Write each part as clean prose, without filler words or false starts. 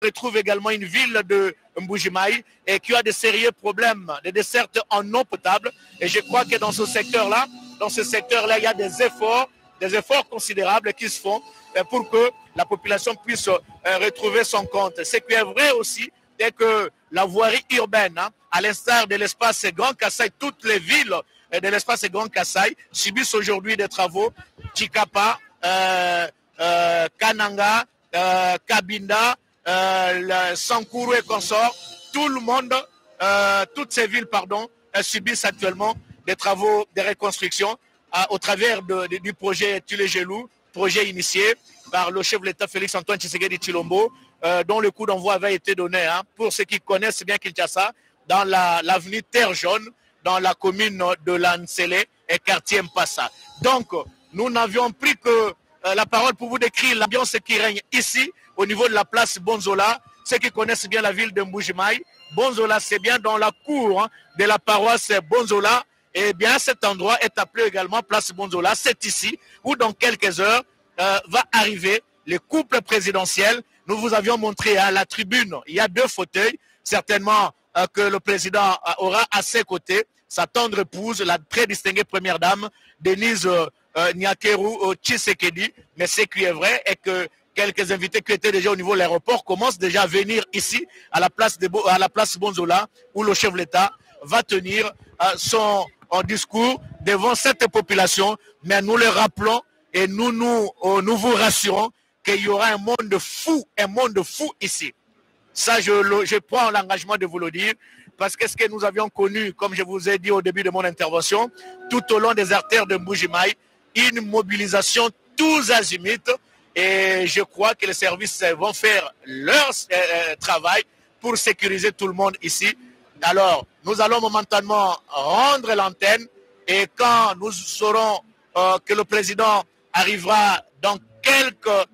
retrouve également une ville de Mbuji-Mayi et qui a de sérieux problèmes de desserte en eau potable. Et je crois que dans ce secteur-là, il y a des efforts considérables qui se font pour que la population puisse retrouver son compte. Ce qui est vrai aussi, c'est que la voirie urbaine, à l'instar de l'espace Grand Kassai, toutes les villes de l'espace Grand Kassai subissent aujourd'hui des travaux. Chikapa, Kananga, Kabinda, Sankuru et consorts, tout le monde, toutes ces villes, subissent actuellement des travaux de reconstruction au travers du projet Tulé-Gelou, projet initié par le chef de l'État Félix-Antoine Tshisekedi Tshilombo, dont le coup d'envoi avait été donné, pour ceux qui connaissent bien Kinshasa, dans l'avenue Terre Jaune, dans la commune de Lansele et quartier Mpassa. Donc, nous n'avions pris que la parole pour vous décrire l'ambiance qui règne ici, au niveau de la place Bonzola. Ceux qui connaissent bien la ville de Mbuji-Mayi, Bonzola, c'est bien dans la cour de la paroisse Bonzola. Et bien, cet endroit est appelé également place Bonzola. C'est ici où, dans quelques heures, va arriver le couple présidentiel. Nous vous avions montré à la tribune, il y a 2 fauteuils, certainement que le président aura à ses côtés sa tendre épouse, la très distinguée première dame, Denise Nyakeru Tshisekedi. Mais ce qui est vrai est que quelques invités qui étaient déjà au niveau de l'aéroport commencent déjà à venir ici, à la place Bonzola, où le chef de l'État va tenir son discours devant cette population. Mais nous le rappelons et nous vous rassurons qu'il y aura un monde fou ici. Ça, je prends l'engagement de vous le dire, parce que ce que nous avions connu, comme je vous ai dit au début de mon intervention, tout au long des artères de Mbuji-Mayi, une mobilisation tous azimuts, et je crois que les services vont faire leur travail pour sécuriser tout le monde ici. Alors, nous allons momentanément rendre l'antenne, et quand nous saurons que le président arrivera dans quelques...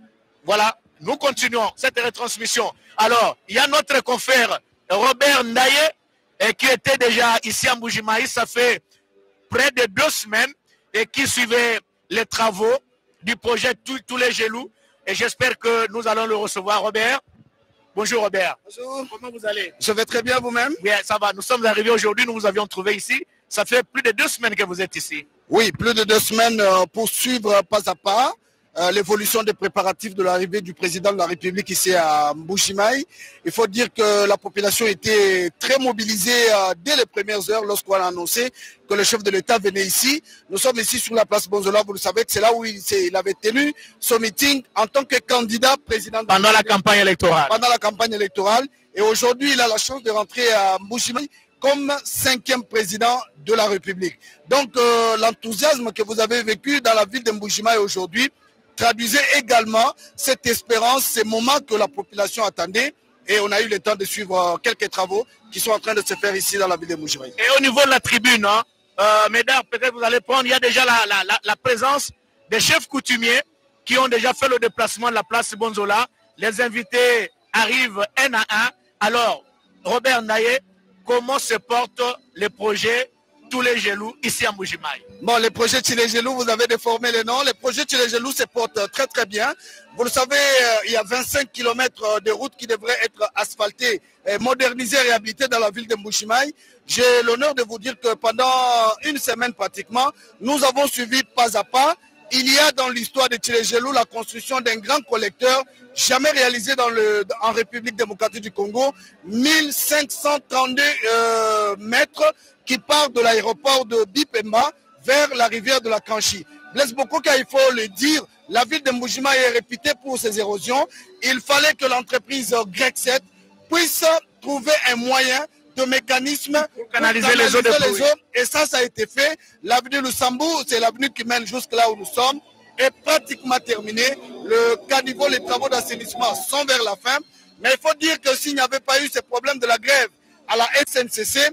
Voilà, nous continuons cette retransmission. Alors, il y a notre confrère Robert Ndaye, qui était déjà ici à Mbuji-Mayi, ça fait près de 2 semaines, et qui suivait les travaux du projet Tulé-Gelou. Et j'espère que nous allons le recevoir. Robert, bonjour Robert. Bonjour. Comment vous allez? Je vais très bien, vous-même? Oui, ça va. Nous sommes arrivés aujourd'hui, nous vous avions trouvé ici. Ça fait plus de 2 semaines que vous êtes ici. Oui, plus de 2 semaines pour suivre pas à pas l'évolution des préparatifs de l'arrivée du président de la République ici à Mbuji-Mayi. Il faut dire que la population était très mobilisée dès les premières heures lorsqu'on a annoncé que le chef de l'État venait ici. Nous sommes ici sur la place Bonzola, vous le savez que c'est là où il avait tenu son meeting en tant que candidat président. Pendant la campagne électorale. Pendant la campagne électorale. Et aujourd'hui, il a la chance de rentrer à Mbuji-Mayi comme 5e président de la République. Donc l'enthousiasme que vous avez vécu dans la ville de Mbuji-Mayi aujourd'hui traduisait également cette espérance, ces moments que la population attendait. Et on a eu le temps de suivre quelques travaux qui sont en train de se faire ici dans la ville de Mbuji-Mayi. Et au niveau de la tribune, mesdames, peut-être vous allez prendre, il y a déjà la présence des chefs coutumiers qui ont déjà fait le déplacement de la place Bonzola. Les invités arrivent un à un. Alors, Robert Ndaye, comment se portent les projets Tulé-Gelou ici à Mbuji-Mayi? Bon, les projets Tulé-Gelou, vous avez déformé les noms. Les projets Tulé-Gelou se portent très très bien. Vous le savez, il y a 25 km de routes qui devraient être asphaltées, modernisées, réhabilitées dans la ville de Mbuji-Mayi. J'ai l'honneur de vous dire que pendant 1 semaine pratiquement, nous avons suivi pas à pas. Il y a dans l'histoire de Tulé-Gelou la construction d'un grand collecteur jamais réalisé en République démocratique du Congo, 1532 mètres qui part de l'aéroport de Bipemba vers la rivière de la Kanchi. Blaise Bokoka, il faut le dire, la ville de Mbuji-Mayi est réputée pour ses érosions. Il fallait que l'entreprise Grexet puisse trouver un moyen de mécanisme pour canaliser les eaux de pluie. Et ça a été fait. L'avenue Lusambourg, c'est l'avenue qui mène jusque là où nous sommes, est pratiquement terminée. Le caniveau, les travaux d'assainissement sont vers la fin. Mais il faut dire que s'il n'y avait pas eu ce problème de la grève à la SNCC,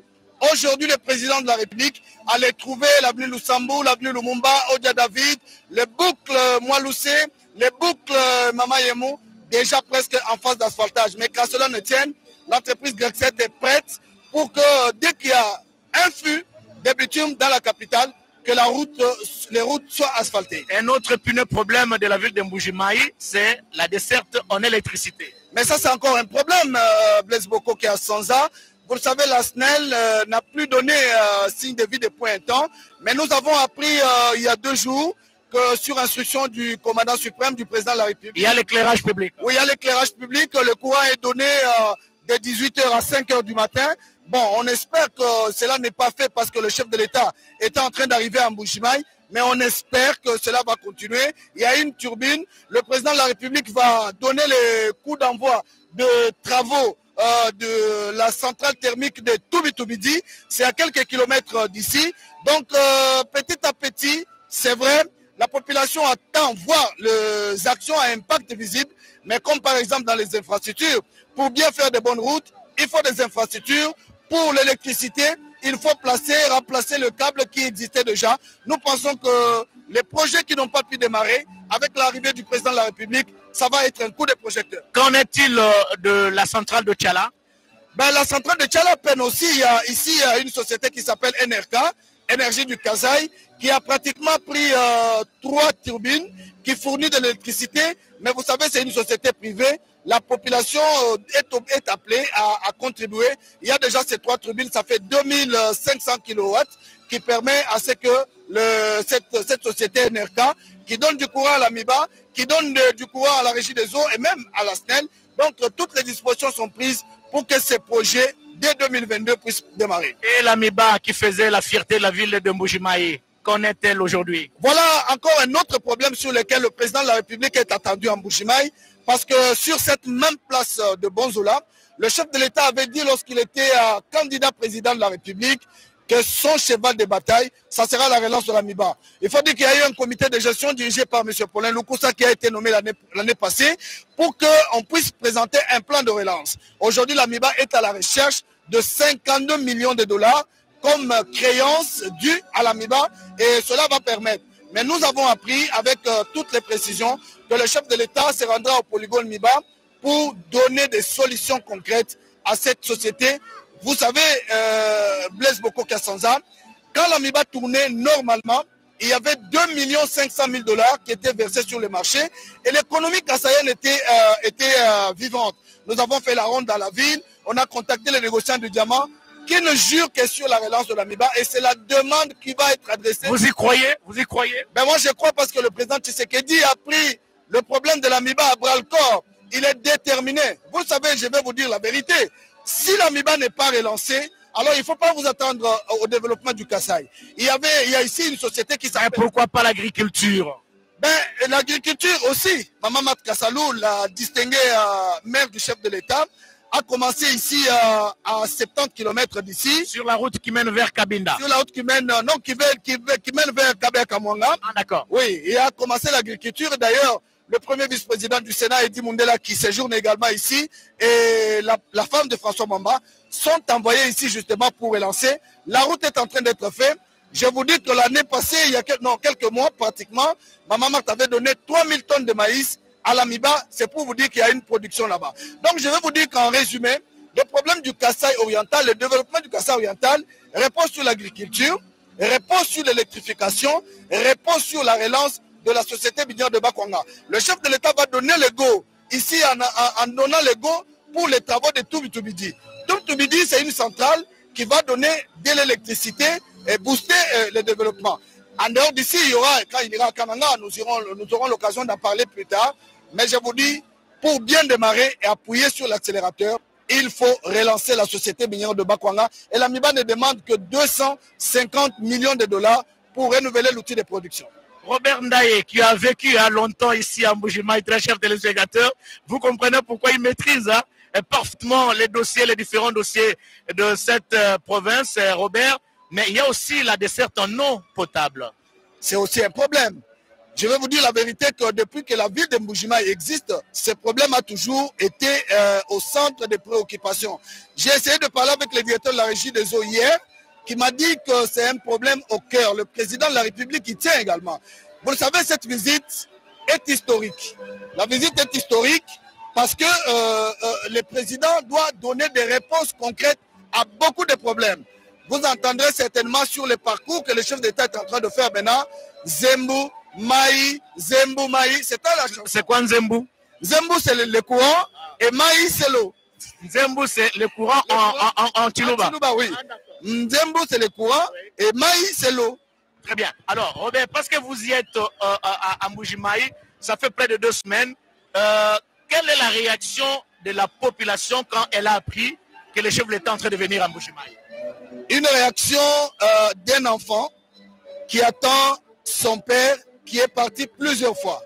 aujourd'hui, le président de la République allait trouver l'avenue Lusambourg, l'avenue Lumumba, Odia David, les boucles Moiloussé, les boucles Mama Yemou, déjà presque en phase d'asphaltage. Mais qu'à cela ne tienne, l'entreprise Grexet est prête pour que dès qu'il y a un flux de bitume dans la capitale, que les routes soient asphaltées. Un autre épineux problème de la ville de Mbuji-Mayi, c'est la desserte en électricité. Mais ça, c'est encore un problème, Blaise Boko, qui est à Sanza. Vous le savez, la SNEL n'a plus donné signe de vie depuis un temps. Mais nous avons appris il y a 2 jours que sur instruction du commandant suprême, du président de la République. Il y a l'éclairage public. Oui, il y a l'éclairage public. Le courant est donné de 18h à 5h du matin. Bon, on espère que cela n'est pas fait parce que le chef de l'État est en train d'arriver à Mbuji-Mayi. Mais on espère que cela va continuer. Il y a une turbine. Le président de la République va donner les coups d'envoi de travaux de la centrale thermique de Toubitoubidi. C'est à quelques kilomètres d'ici. Donc, petit à petit, c'est vrai, la population attend voir les actions à impact visible. Mais comme par exemple dans les infrastructures, pour bien faire de bonnes routes, il faut des infrastructures. Pour l'électricité, il faut remplacer le câble qui existait déjà. Nous pensons que les projets qui n'ont pas pu démarrer, avec l'arrivée du président de la République, ça va être un coup de projecteur. Qu'en est-il de la centrale de Tchala? La centrale de Tchala peine aussi. Ici, il y a une société qui s'appelle NRK, Énergie du Kasaï, qui a pratiquement pris 3 turbines qui fournissent de l'électricité. Mais vous savez, c'est une société privée. La population est appelée à contribuer. Il y a déjà ces 3 turbines, ça fait 2500 kW qui permet à ce que cette société NRK, qui donne du courant à l'AMIBA, qui donne du courant à la Régie des eaux et même à la SNEL. Donc toutes les dispositions sont prises pour que ces projets, dès 2022, puissent démarrer. Et l'AMIBA qui faisait la fierté de la ville de Mbuji-Mayi, qu'en est-elle aujourd'hui? Voilà encore un autre problème sur lequel le président de la République est attendu en Mbuji-Mayi. Parce que sur cette même place de Bonzola, le chef de l'État avait dit lorsqu'il était candidat président de la République que son cheval de bataille, ça sera la relance de l'AMIBA. Il faut dire qu'il y a eu un comité de gestion dirigé par M. Paulin Lukusa qui a été nommé l'année passée pour qu'on puisse présenter un plan de relance. Aujourd'hui, l'AMIBA est à la recherche de 52 millions de dollars comme créance due à l'AMIBA et cela va permettre. Mais nous avons appris avec toutes les précisions que le chef de l'État se rendra au polygone MIBA pour donner des solutions concrètes à cette société. Vous savez, Blaise Boko Kassanza, quand la MIBA tournait normalement, il y avait 2 500 000 dollars qui étaient versés sur le marché et l'économie kassaïenne était vivante. Nous avons fait la ronde dans la ville, on a contacté les négociants du diamant qui ne jurent que sur la relance de l'AMIBA et c'est la demande qui va être adressée. Vous y croyez? Vous y croyez? Moi je crois parce que le président Tshisekedi a pris le problème de l'AMIBA à bras le corps. Il est déterminé. Vous savez, je vais vous dire la vérité. Si l'AMIBA n'est pas relancée, alors il ne faut pas vous attendre au développement du Kasaï. Il y a ici une société qui s'appelle... Pourquoi pas l'agriculture? L'agriculture aussi. Maman Mat Kassalou, la distinguée mère du chef de l'État, a commencé ici à 70 km d'ici. Sur la route qui mène vers Kabinda. Sur la route qui mène vers Kabea-Kamwanga. Ah d'accord. Oui, il a commencé l'agriculture. D'ailleurs, le premier vice-président du Sénat, Edi Mundela, qui séjourne également ici, et la femme de François Mamba sont envoyés ici justement pour relancer. La route est en train d'être faite. Je vous dis que l'année passée, il y a quelques mois pratiquement, ma maman t'avait donné 3000 tonnes de maïs à l'AMIBA. C'est pour vous dire qu'il y a une production là-bas. Donc je vais vous dire qu'en résumé, le problème du Kasaï oriental, le développement du Kasaï oriental repose sur l'agriculture, repose sur l'électrification, repose sur la relance de la société minière de Bakwanga. Le chef de l'État va donner le go, ici en donnant le go pour les travaux de Toubitoubidi. Toubitoubidi, c'est une centrale qui va donner de l'électricité et booster le développement. En dehors d'ici, quand il ira à Kananga, nous aurons l'occasion d'en parler plus tard. Mais je vous dis, pour bien démarrer et appuyer sur l'accélérateur, il faut relancer la société minière de Bakwanga. Et l'AMIBA ne demande que 250 millions de dollars pour renouveler l'outil de production. Robert Ndaye, qui a vécu longtemps ici à Mbuji-Mayi, très chef téléspectateur, vous comprenez pourquoi il maîtrise parfaitement les différents dossiers de cette province, Robert. Mais il y a aussi la desserte en eau potable. C'est aussi un problème. Je vais vous dire la vérité que depuis que la ville de Mbuji-Mayi existe, ce problème a toujours été au centre des préoccupations. J'ai essayé de parler avec le directeur de la Régie des eaux hier, qui m'a dit que c'est un problème au cœur. Le président de la République y tient également. Vous le savez, cette visite est historique. La visite est historique parce que le président doit donner des réponses concrètes à beaucoup de problèmes. vous entendrez certainement sur le parcours que le chef d'État est en train de faire maintenant. Zembu, Maï, Zembu, Maï. C'est quoi la chanson? C'est quoi Nzembu? Zembu, c'est le courant et Maï, c'est l'eau. Nzembu, c'est le courant en Chiluba. Oui. Nzembu, c'est le courant et Maï, c'est l'eau. Très bien. Alors, Robert, parce que vous y êtes à Mbuji-Maï, ça fait près de 2 semaines. Quelle est la réaction de la population quand elle a appris que le chef de l'État est en train de venir à Mbuji-Maï? Une réaction d'un enfant qui attend son père qui est parti plusieurs fois.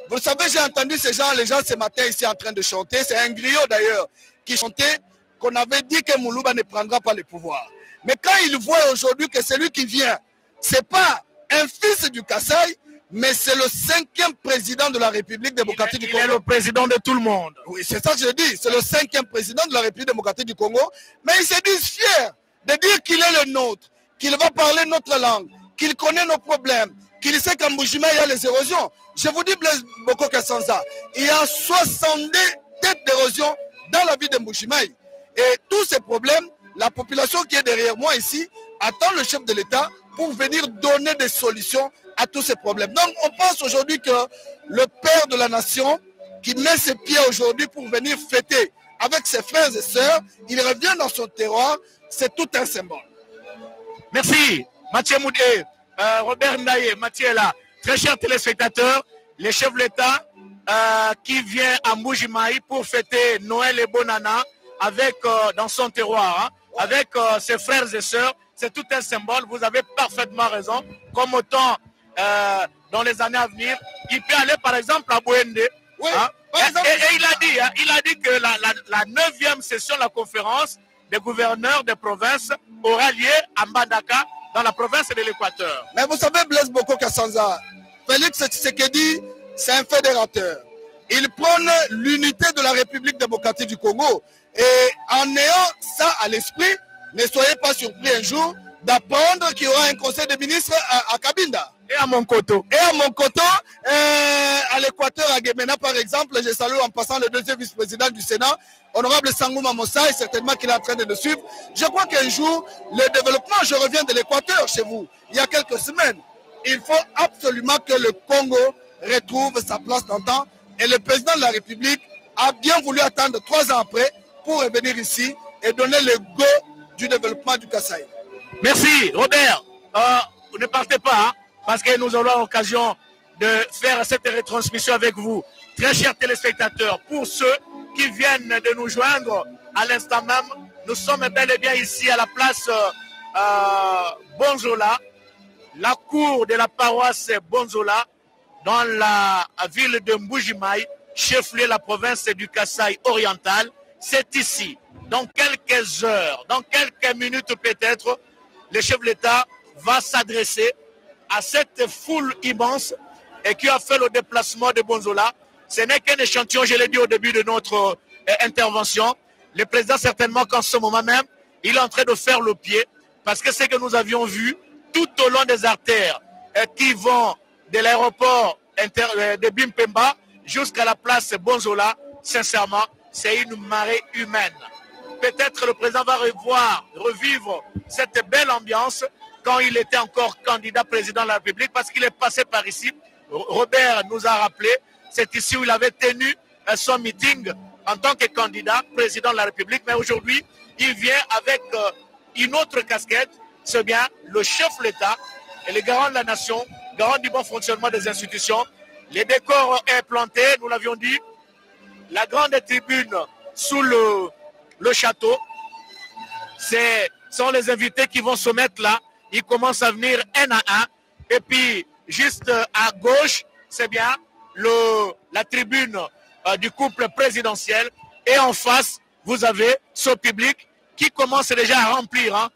Vous savez, j'ai entendu les gens ce matin ici en train de chanter. C'est un griot d'ailleurs qui chantait qu'on avait dit que Moulouba ne prendra pas le pouvoir. Mais quand il voit aujourd'hui que c'est lui qui vient, c'est pas un fils du Kasaï, mais c'est le 5e président de la République démocratique du Congo. Il est le président de tout le monde. Oui, c'est ça que je dis. C'est le 5e président de la République démocratique du Congo. Mais ils se disent fiers de dire qu'il est le nôtre, qu'il va parler notre langue, qu'il connaît nos problèmes, qu'il sait qu'en Mbuji-Maï, il y a les érosions. Je vous dis, Blaise Boko Kassanza, il y a 70 têtes d'érosion dans la ville de Mbuji-Maï. Et tous ces problèmes, la population qui est derrière moi ici attend le chef de l'État pour venir donner des solutions à tous ces problèmes. Donc, on pense aujourd'hui que le père de la nation, qui met ses pieds aujourd'hui pour venir fêter avec ses frères et sœurs, il revient dans son terroir, c'est tout un symbole. Merci, Mathieu Moudé, Robert Ndaye, Mathieu est là. Très chers téléspectateurs, le chef de l'État qui vient à Mbuji-Maï pour fêter Noël et Bonana avec, dans son terroir, avec ses frères et sœurs. C'est tout un symbole, vous avez parfaitement raison. Comme autant dans les années à venir, il peut aller par exemple à Bouende. Oui, et il a dit que la 9e session de la conférence des gouverneurs des provinces aura lieu à Mbandaka, dans la province de l'Équateur. Mais vous savez, Blaise Boko Kassanza, Félix Tshisekedi, c'est un fédérateur. Il prône l'unité de la République démocratique du Congo. Et en ayant ça à l'esprit, ne soyez pas surpris un jour d'apprendre qu'il y aura un conseil des ministres à Cabinda. Et à Monkoto. À l'Équateur, à Guémena, par exemple, je salue en passant le 2e vice-président du Sénat, honorable Sangouma Mossa, et certainement qu'il est en train de le suivre. Je crois qu'un jour, le développement, je reviens de l'Équateur chez vous, il y a quelques semaines, il faut absolument que le Congo retrouve sa place d'antan. Et le président de la République a bien voulu attendre 3 ans après pour revenir ici et donner le go du développement du Kasaï. Merci, Robert. Ne partez pas, hein, parce que nous aurons l'occasion de faire cette retransmission avec vous. Très chers téléspectateurs, pour ceux qui viennent de nous joindre à l'instant même, nous sommes bel et bien ici à la place Bonzola, la cour de la paroisse Bonzola, dans la ville de Mbuji-Maï, chef-lieu de la province du Kasaï oriental. C'est ici, dans quelques heures, dans quelques minutes peut-être, le chef de l'État va s'adresser à cette foule immense et qui a fait le déplacement de Bonzola. Ce n'est qu'un échantillon, je l'ai dit au début de notre intervention. Le président, certainement qu'en ce moment même, il est en train de faire le pied, parce que c'est que nous avions vu tout au long des artères qui vont de l'aéroport de Bimpemba jusqu'à la place Bonzola. Sincèrement, c'est une marée humaine. Peut-être le président va revivre cette belle ambiance quand il était encore candidat président de la République, parce qu'il est passé par ici. Robert nous a rappelé, c'est ici où il avait tenu son meeting en tant que candidat président de la République. Mais aujourd'hui, il vient avec une autre casquette, c'est bien le chef de l'État et le garant de la nation, garant du bon fonctionnement des institutions. Les décors est planté, nous l'avions dit, la grande tribune sous le château. Ce sont les invités qui vont se mettre là. Ils commencent à venir un à un. Et puis, juste à gauche, c'est bien la tribune du couple présidentiel. Et en face, vous avez ce public qui commence déjà à remplir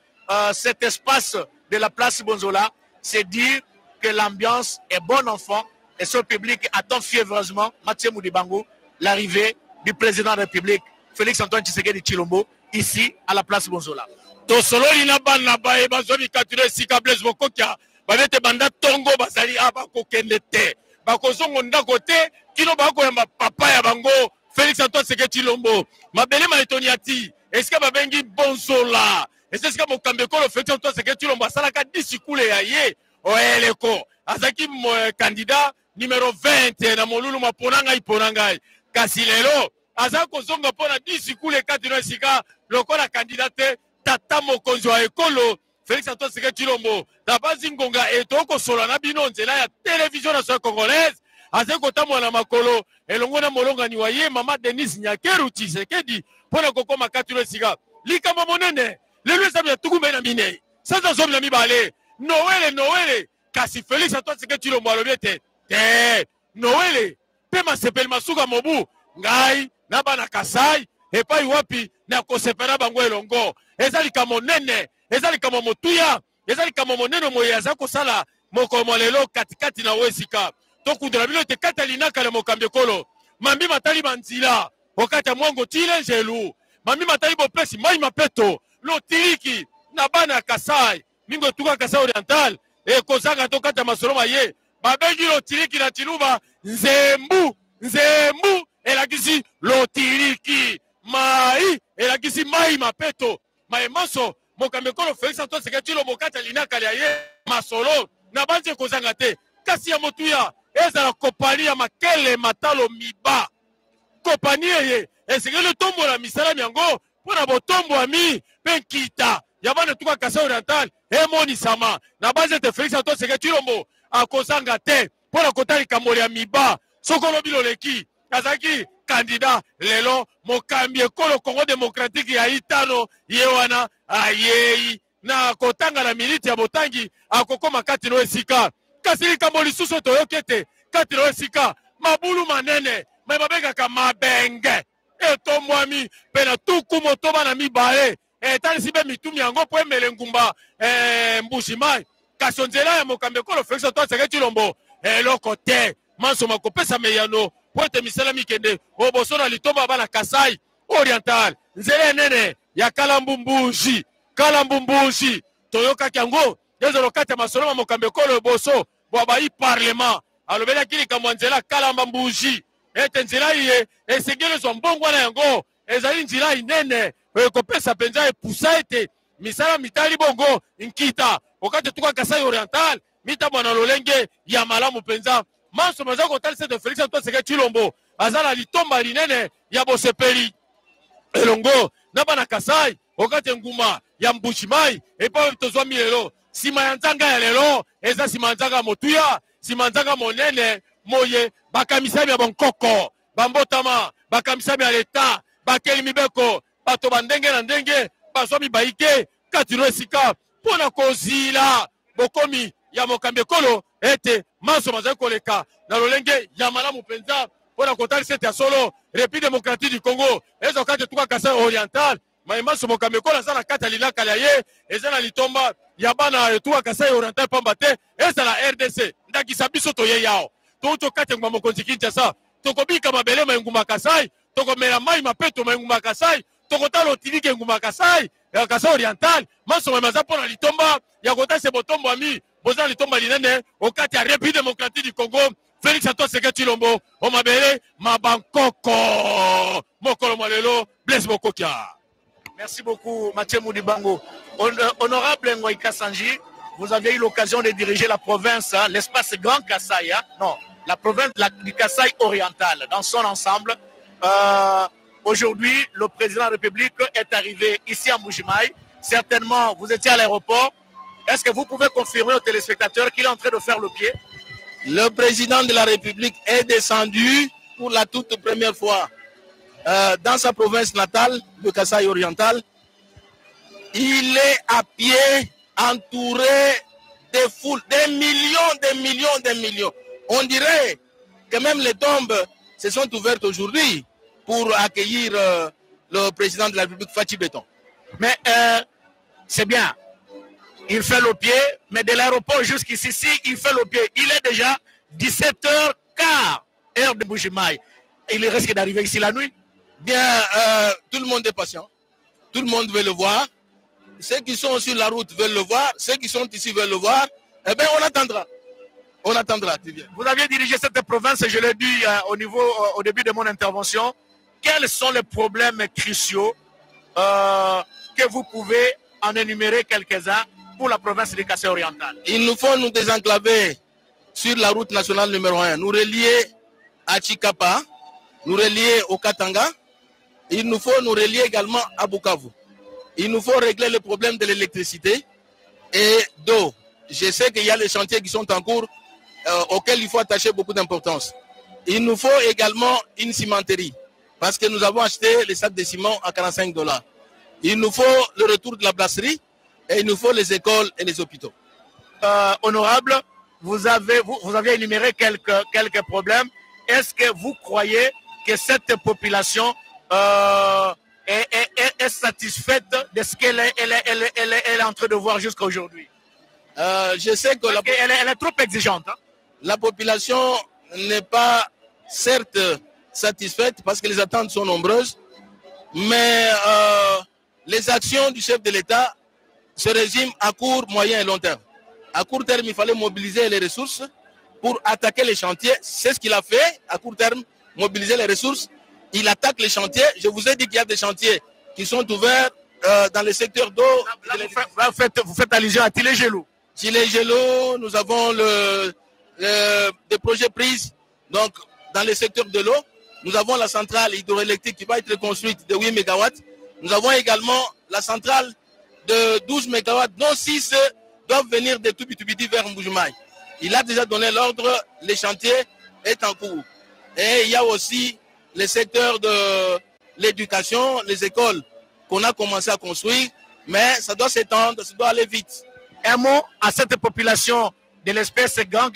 cet espace de la place Bonzola. C'est dire que l'ambiance est bonne enfant. Et ce public attend fiévreusement, Mathieu Moudibango, l'arrivée du président de la République, Félix Antoine Tshisekedi Tshilombo, ici à la place Bonzola. Tosololi na bana bae bazoni katire sika Blaise Boko Kia babete banda tongo bazali aba kokende te bakozongo ndako te kino bako ya papa ya bango Félix Antoine Tshisekedi Tshilombo mabele maetoniati est-ce que babengi Bonzola Et c'est ce que mon Kambekolo fait, c'est que tu l'as salaka 10 koulé aye. Oeleko. Azaki candidat numéro 20 na molulu maponanga iponanga. Kasi lelo azako zonga pona 10 koulé 4 no sika lokola candidate tata mokonzi wa ekolo Félix Antoine Tshisekedi Tshilombo. Tabazi ngonga etoko sola na bino nzela ya télévision nationale congolaise. Azeko tamwana makolo elongo na molonga ni waye mama Denise Nyakeru Tshisekedi pona kokoma 4 no sika. Likamba monene lelo sabya tukumbe na mine. Sasa zomi na mibale. Noele kasi Félix Antoine Tshisekedi Tshilombo alobiete Noele pe masepeli masuka mobu ngai na bana Kasai epai wapi na kosepela bango elongo ezali kamo nene ezali kamo motuya ezali kamo monene moye aza kosala moko lelo katikati na wesika to kudra bino te katalina kala mokambekolo mambi matali banzila okata mwango tile jelu mambi matali bopesi mai mapeto lo tiriki na bana Kasai mingo tuka Kasai oriental e kozanga to kata masolo maye babengi lo tiriki na tiluba nzembu elakisi lo tiriki mai elakisi mai mapeto mai maso mokambekolo Félix Antoine Tshisekedi Tshilombo kata linaka ya ye masolo na banze kozanga te kasi ya motuya ezala kopani ya makele matalo miba kopani ye esengeli tombola misala yango mpona botombo ami mpe nkita ya bana tuka Kasai oriental emonisama na banze te Félix Antoine Tshisekedi Tshilombo akozanga te mpona kotalika moli ya miba sokolo biloleki azaki candidat lelo mokambi ekolo Congo démocratique ya itano ye wana ayei na kotanga na militi ya botangi akokoma kati no esika kasi likambo lisusu toyoki ete kati no esika mabulu manene me babengaka mabenge etombwami mpe na tuku motoba na mibale etalisi mpe mitumi yango mpo emele ngumba mbushimai kasi nzela ya mokambi ekolo Félix Antoine Tshisekedi Tshilombo eloko te mansoma kopesa meyano po ete misala mikende oboso na litomba bana Kasai oriental nzela enene ya kalambumbushi toyokaki yango ezalo kati ya masolo ma mokambi ekolo eboso bwa bayi parlement alobelaki likambo ya nzela kalamba mbushi ete nzela iye esengeli ezwa mbongo wana yango ezali nzela inene ekopesa mpenza epusa ete misala mitali bongo nkita okati tuka Kasai oriental mitambo na lolenge ya malamu mpenza manso maza kotalisa ete Félix Antoine Tshisekedi Tshilombo azala litomba linene ya bosepeli elongo na bana Kasai okati nguma ya mbushimai epa tozwa milelo sima ya nzanga ya lelo eza sima ya nzanga motuya sima ya nzanga monene moye bakamisami ya bonkoko bambotama bakamisami ya leta bakeli mibeko bato bandenge na ndenge bazwa mibaike kati no esika mpona kozila bokomi ya mokambi ekolo ete manso mazali koleka na lolenge ya malamu mpenza mpona kotalisa ete ya solo République démocratique du Congo ezo kati tuka Kasai oriental maso mokambi ekolo aza na kati ya linaka ya ye eza na litomba ya bana tuka Kasai oriental pamba te ezala RDC ndakisa biso toye yao touto kati ya nguma mokonzi Kinshasa tokobika mabele maenguma Kasai tokomela mai mapeto maenguma Kasai tokotala otilike enguma Kasai Kasai oriental maso maza mpona litomba ya kotalisa botombo ami boza litomba linene okati ya République démocratique du Congo Félix Antoine Tshisekedi Tshilombo omabele mabankoko mokolo malelo Blaise Bokokia. Merci beaucoup Mathieu Moudibango. Honorable Ngoï Kassanji, vous avez eu l'occasion de diriger la province, hein, l'espace Grand Kassai, hein, non, la province du Kassai oriental dans son ensemble. Aujourd'hui, le président de la République est arrivé ici à Mbujimayi. Certainement, vous étiez à l'aéroport. Est-ce que vous pouvez confirmer aux téléspectateurs qu'il est en train de faire le pied? Le président de la République est descendu pour la toute première fois dans sa province natale, le Kassai oriental. Il est à pied, entouré de foules, des millions. On dirait que même les tombes se sont ouvertes aujourd'hui pour accueillir le président de la République, Fathi Beton. Mais c'est bien. Il fait le pied, mais de l'aéroport jusqu'ici, il fait le pied. Il est déjà 17h15, heure de Mbujimayi. Il risque d'arriver ici la nuit. Bien, tout le monde est patient. Tout le monde veut le voir. Ceux qui sont sur la route veulent le voir. Ceux qui sont ici veulent le voir. Eh bien, on attendra. On attendra, tu viens. Vous aviez dirigé cette province, je l'ai dit au début de mon intervention. Quels sont les problèmes cruciaux que vous pouvez en énumérer quelques-uns pour la province du Kasaï oriental. Il nous faut nous désenclaver sur la route nationale numéro 1, nous relier à Chikapa, nous relier au Katanga. Il nous faut nous relier également à Bukavu. Il nous faut régler le problème de l'électricité et d'eau. Je sais qu'il y a les chantiers qui sont en cours auxquels il faut attacher beaucoup d'importance. Il nous faut également une cimenterie parce que nous avons acheté les sacs de ciment à $45. Il nous faut le retour de la brasserie et il nous faut les écoles et les hôpitaux. Honorable, vous avez énuméré quelques problèmes. Est-ce que vous croyez que cette population est satisfaite de ce qu'elle est en train de voir jusqu'à aujourd'hui? Je sais que elle est trop exigeante. Hein? La population n'est pas certes satisfaite parce que les attentes sont nombreuses, mais les actions du chef de l'État se résument à court, moyen et long terme. À court terme, il fallait mobiliser les ressources pour attaquer les chantiers. C'est ce qu'il a fait à court terme, mobiliser les ressources. Il attaque les chantiers. Je vous ai dit qu'il y a des chantiers qui sont ouverts dans le secteur d'eau. Vous faites allusion à Tilé-Gelou. Tilé-Gelou, nous avons des projets pris donc, dans le secteur de l'eau. Nous avons la centrale hydroélectrique qui va être construite de 8 MW. Nous avons également la centrale de 12 MW, dont 6 doivent venir de Tubitubidi vers Mbujumaï. Il a déjà donné l'ordre, les chantiers est en cours. Et il y a aussi le secteur de l'éducation, les écoles qu'on a commencé à construire, mais ça doit s'étendre, ça doit aller vite. Un mot à cette population de l'espèce Grand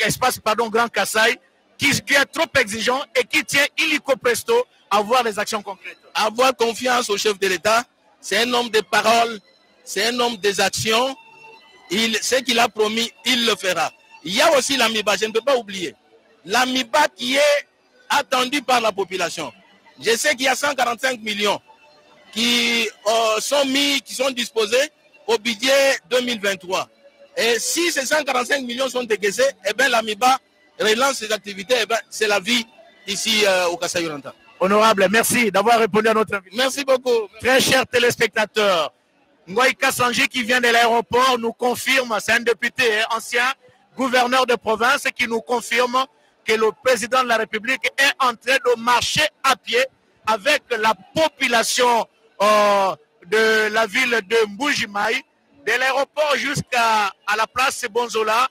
Kasaï qui est trop exigeant et qui tient illico presto à voir des actions concrètes. Avoir confiance au chef de l'État, c'est un homme de parole, c'est un homme des actions. Ce qu'il a promis, il le fera. Il y a aussi l'AMIBA, je ne peux pas oublier. L'AMIBA qui est attendu par la population. Je sais qu'il y a 145 millions qui sont disposés au budget 2023. Et si ces 145 millions sont décaissés, eh bien l'AMIBA relance ses activités. Eh bien, c'est la vie ici au Kasaï oriental. Honorable, merci d'avoir répondu à notre invitation. Merci beaucoup. Très chers téléspectateurs, Ngoï Kassanji qui vient de l'aéroport nous confirme, c'est un député ancien gouverneur de province qui nous confirme que le président de la République est en train de marcher à pied avec la population de la ville de Mbujimaï, de l'aéroport jusqu'à la place Bonzola.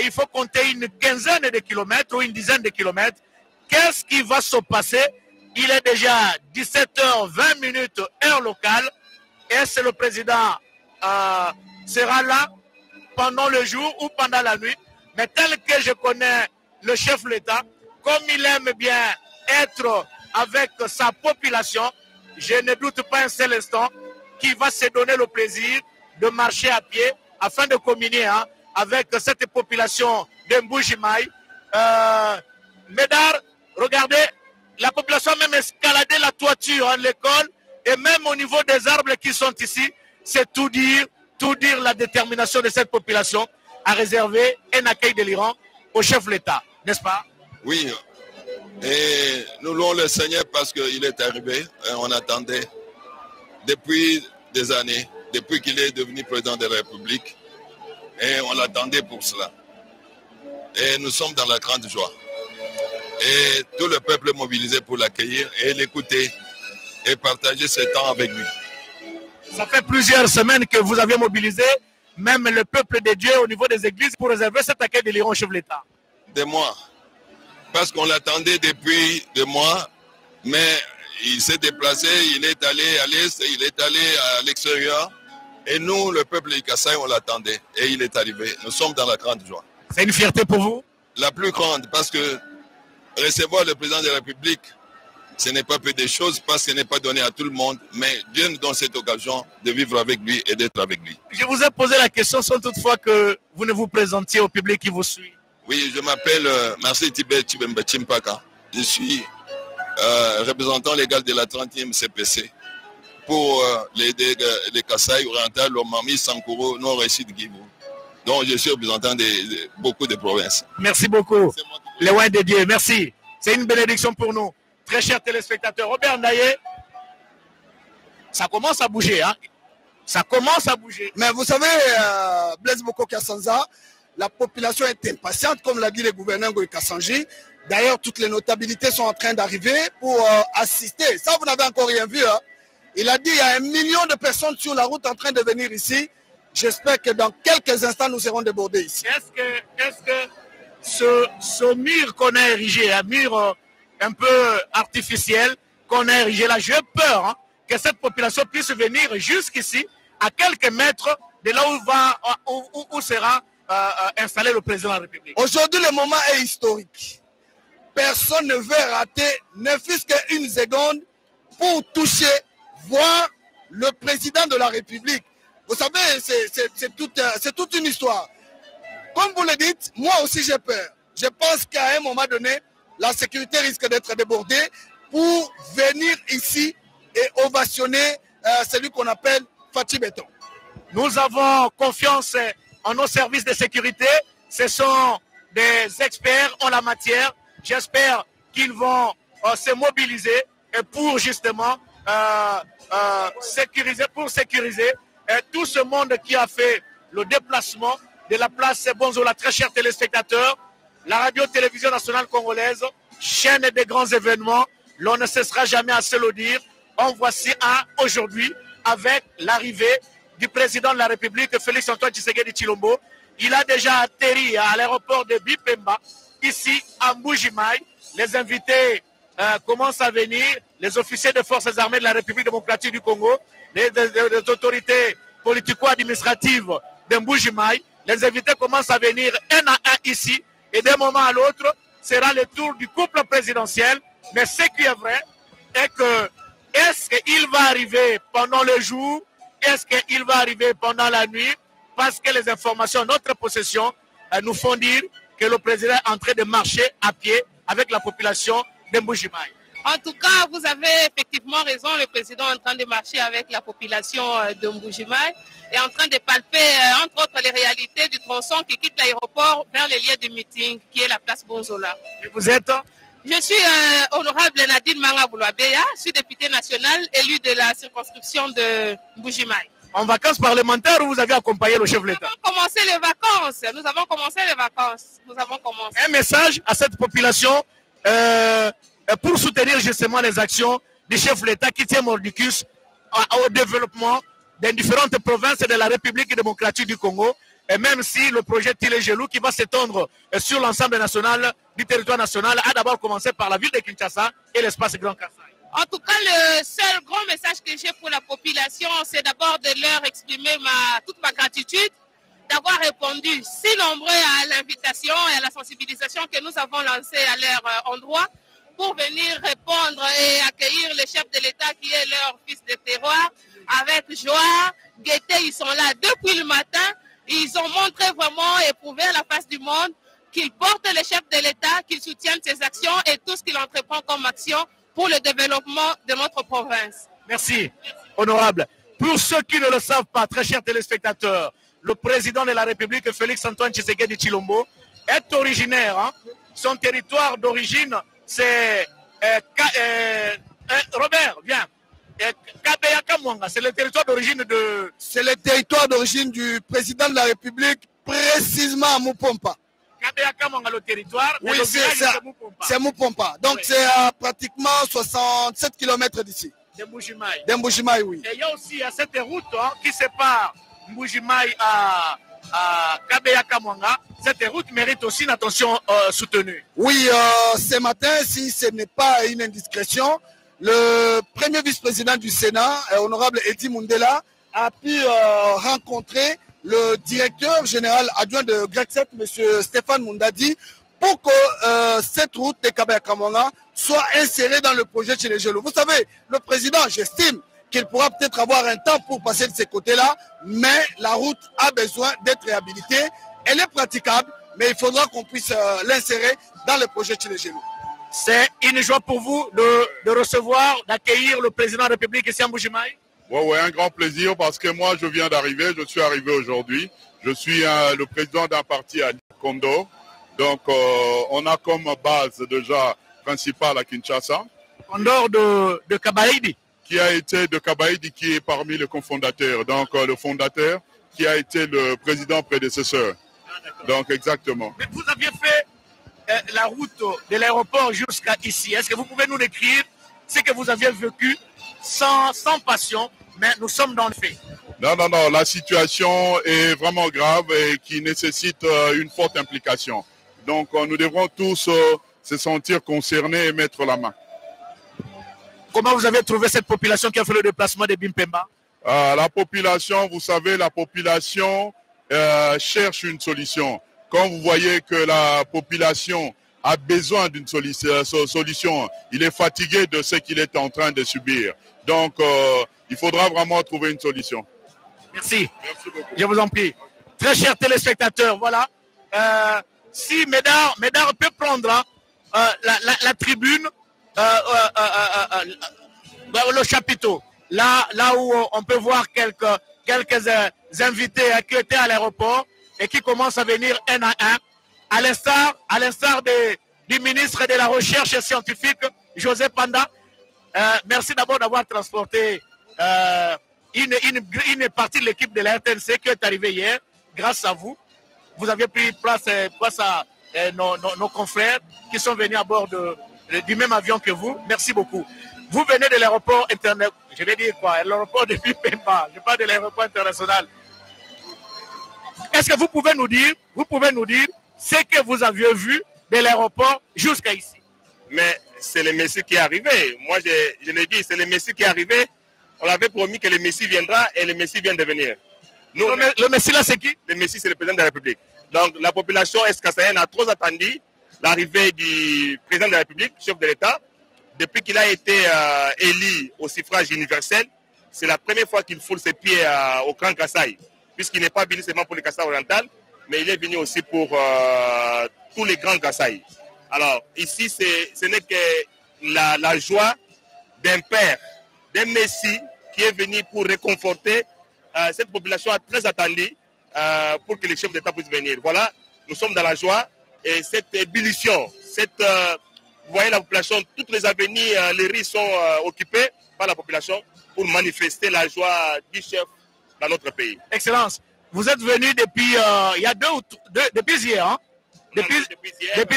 Il faut compter une quinzaine de kilomètres ou une dizaine de kilomètres. Qu'est-ce qui va se passer? Il est déjà 17h20 heure locale. Est-ce que le président sera là pendant le jour ou pendant la nuit? Mais tel que je connais le chef de l'État, comme il aime bien être avec sa population, je ne doute pas un seul instant qu'il va se donner le plaisir de marcher à pied afin de communier avec cette population de Mbujimaï. Médard, regardez, la population a même escaladé la toiture de l'école et même au niveau des arbres qui sont ici, c'est tout dire la détermination de cette population à réserver un accueil délirant au chef de l'État, n'est-ce pas? Oui, et nous louons le Seigneur parce qu'il est arrivé, on attendait depuis des années, depuis qu'il est devenu président de la République, et on l'attendait pour cela. Et nous sommes dans la grande joie. Et tout le peuple est mobilisé pour l'accueillir et l'écouter et partager ce temps avec lui. Ça fait plusieurs semaines que vous avez mobilisé même le peuple de Dieu au niveau des églises pour réserver cet accueil de l'Iran au chef de l'État. Des mois. Parce qu'on l'attendait depuis des mois, mais il s'est déplacé, il est allé à l'est, il est allé à l'extérieur. Et nous, le peuple du Kasaï, on l'attendait. Et il est arrivé. Nous sommes dans la grande joie. C'est une fierté pour vous? La plus grande, parce que recevoir le président de la République, ce n'est pas peu de choses, parce que ce n'est pas donné à tout le monde. Mais Dieu nous donne cette occasion de vivre avec lui et d'être avec lui. Je vous ai posé la question sans toutefois que vous ne vous présentiez au public qui vous suit. Oui, je m'appelle Marcel Tibet Chibemba Chimpaka. Je suis représentant légal de la 30e CPC pour les Kasaï oriental, Lomami, Sankoro, Nord et Sud Kivu. Donc je suis représentant de beaucoup de provinces. Merci beaucoup. Les loin de Dieu, merci. C'est une bénédiction pour nous. Très chers téléspectateurs, Robert Ndaye, ça commence à bouger. Hein? Ça commence à bouger. Mais vous savez, Blaise Boko Kassanza, la population est impatiente, comme l'a dit le gouverneur Ngoï Kassanji. D'ailleurs, toutes les notabilités sont en train d'arriver pour assister. Ça, vous n'avez encore rien vu. Hein? Il a dit qu'il y a 1 million de personnes sur la route en train de venir ici. J'espère que dans quelques instants, nous serons débordés ici. Est-ce que ce mur qu'on a érigé, un mur un peu artificiel qu'on a érigé là, j'ai peur hein, que cette population puisse venir jusqu'ici, à quelques mètres de là où sera installé le président de la République. Aujourd'hui, le moment est historique. Personne ne veut rater, ne fût-ce qu'une seconde, pour toucher, voir le président de la République. Vous savez, c'est toute une histoire. Comme vous le dites, moi aussi j'ai peur. Je pense qu'à un moment donné, la sécurité risque d'être débordée pour venir ici et ovationner celui qu'on appelle Fatih Béton. Nous avons confiance en nos services de sécurité. Ce sont des experts en la matière. J'espère qu'ils vont se mobiliser pour justement sécuriser tout ce monde qui a fait le déplacement de la place Bonzola. Très chers téléspectateurs, la radio-télévision nationale congolaise, chaîne des grands événements, l'on ne cessera jamais à se le dire. En voici un aujourd'hui avec l'arrivée du président de la République, Félix Antoine Tshisekedi Tshilombo. Il a déjà atterri à l'aéroport de Bipemba, ici à Mbujimaï. Les invités commencent à venir, les officiers des forces armées de la République démocratique du Congo, les autorités politico-administratives de Mbujimaï. Les invités commencent à venir un à un ici, et d'un moment à l'autre, sera le tour du couple présidentiel. Mais ce qui est vrai est que est-ce qu'il va arriver pendant le jour? Est-ce qu'il va arriver pendant la nuit? Parce que les informations en notre possession nous font dire que le président est en train de marcher à pied avec la population de Mbujimaï. En tout cas, vous avez effectivement raison. Le président est en train de marcher avec la population de Mbujimaï et en train de palper, entre autres, les réalités du tronçon qui quitte l'aéroport vers le lieu du meeting, qui est la place Bonzola. Et vous êtes? Je suis honorable Nadine Mangaboulouabeya, je suis députée nationale élue de la circonscription de Mbujimaï. En vacances parlementaires ou vous avez accompagné le chef de l'État? Nous avons commencé les vacances. Un message à cette population pour soutenir justement les actions du chef de l'État qui tient mordicus au développement des différentes provinces de la République démocratique du Congo. Et même si le projet Tilé-Gelou qui va s'étendre sur l'ensemble national du territoire national a d'abord commencé par la ville de Kinshasa et l'espace Grand Kassai. En tout cas, le seul grand message que j'ai pour la population, c'est d'abord de leur exprimer toute ma gratitude d'avoir répondu si nombreux à l'invitation et à la sensibilisation que nous avons lancée à leur endroit pour venir répondre et accueillir le chef de l'État qui est leur fils de terroir avec joie, gaieté. Ils sont là depuis le matin. Ils ont montré vraiment et prouvé à la face du monde qu'ils portent le chef de l'État, qu'ils soutiennent ses actions et tout ce qu'il entreprend comme action pour le développement de notre province. Merci, honorable. Pour ceux qui ne le savent pas, très chers téléspectateurs, le président de la République, Félix Antoine Tshisekedi Tshilombo, est originaire. Hein. Son territoire d'origine, c'est... Robert, viens. C'est le territoire d'origine de... C'est le territoire d'origine du président de la République, précisément à Mupompa. Le territoire, oui, c'est Mupompa. Donc oui. C'est à pratiquement 67 km d'ici. De Mbujimaï, oui. Et il y a aussi cette route qui sépare Mbujimaï à Kabeya-Kamwanga. Cette route mérite aussi une attention soutenue. Oui, ce matin, si ce n'est pas une indiscrétion, le premier vice-président du Sénat, honorable Edi Mundela, a pu rencontrer le directeur général adjoint de Grexet, M. Stéphane Mundadi, pour que cette route de Kabeya-Kamwanga soit insérée dans le projet chez les Gelou. Vous savez, le président, j'estime qu'il pourra peut-être avoir un temps pour passer de ces côtés-là, mais la route a besoin d'être réhabilitée. Elle est praticable, mais il faudra qu'on puisse l'insérer dans le projet chez les Gelou. C'est une joie pour vous de recevoir, d'accueillir le président de la République ici à Mbujimaï? Oui, un grand plaisir parce que moi, je viens d'arriver, je suis arrivé aujourd'hui. Je suis le président d'un parti à Kondo. Donc, on a comme base déjà principale à Kinshasa. Condor de Kabaïdi. qui a été de Kabaïdi, qui est parmi les cofondateurs. Donc, le fondateur qui a été le président prédécesseur. Donc, exactement. Mais vous aviez fait la route de l'aéroport jusqu'à ici. Est-ce que vous pouvez nous décrire ce que vous aviez vécu sans passion, mais nous sommes dans le fait? Non, la situation est vraiment grave et qui nécessite une forte implication. Donc, nous devrons tous se sentir concernés et mettre la main. Comment vous avez trouvé cette population qui a fait le déplacement de Bimpemba? La population, vous savez, la population cherche une solution. Quand vous voyez que la population a besoin d'une solution, il est fatigué de ce qu'il est en train de subir. Donc, il faudra vraiment trouver une solution. Merci. Merci beaucoup. Je vous en prie. Très chers téléspectateurs, voilà. Si Médard peut prendre la tribune, le chapiteau, là où on peut voir quelques invités qui étaient à l'aéroport et qui commencent à venir un à un, à l'instar du ministre de la Recherche scientifique, José Panda. Merci d'abord d'avoir transporté une partie de l'équipe de la RTNC qui est arrivée hier. Grâce à vous, vous avez pris place à nos confrères qui sont venus à bord du même avion que vous. Merci beaucoup. Vous venez de l'aéroport international, je vais dire quoi, l'aéroport de Bimpemba, je parle de l'aéroport international. Est-ce que vous pouvez nous dire ce que vous aviez vu de l'aéroport jusqu'à ici? Mais c'est le Messie qui est arrivé. Moi, je l'ai dit, c'est le Messie qui est arrivé. On avait promis que le Messie viendra et le Messie vient de venir. Nous, le Messie là, c'est qui? Le Messie, c'est le président de la République. Donc, la population est-kassaïenne a trop attendu l'arrivée du président de la République, chef de l'État. Depuis qu'il a été élu au suffrage universel, c'est la première fois qu'il foule ses pieds au Grand Kasaï, puisqu'il n'est pas venu seulement pour le Kasaï oriental, mais il est venu aussi pour tous les grands Kasaï. Alors, ici, ce n'est que la joie d'un père, d'un Messie qui est venu pour réconforter cette population très attendue pour que les chefs d'État puissent venir. Voilà, nous sommes dans la joie et cette ébullition, vous voyez la population, toutes les avenues, les rues sont occupées par la population pour manifester la joie du chef dans notre pays. Excellence, vous êtes venu depuis il y a depuis hier, hein? Depuis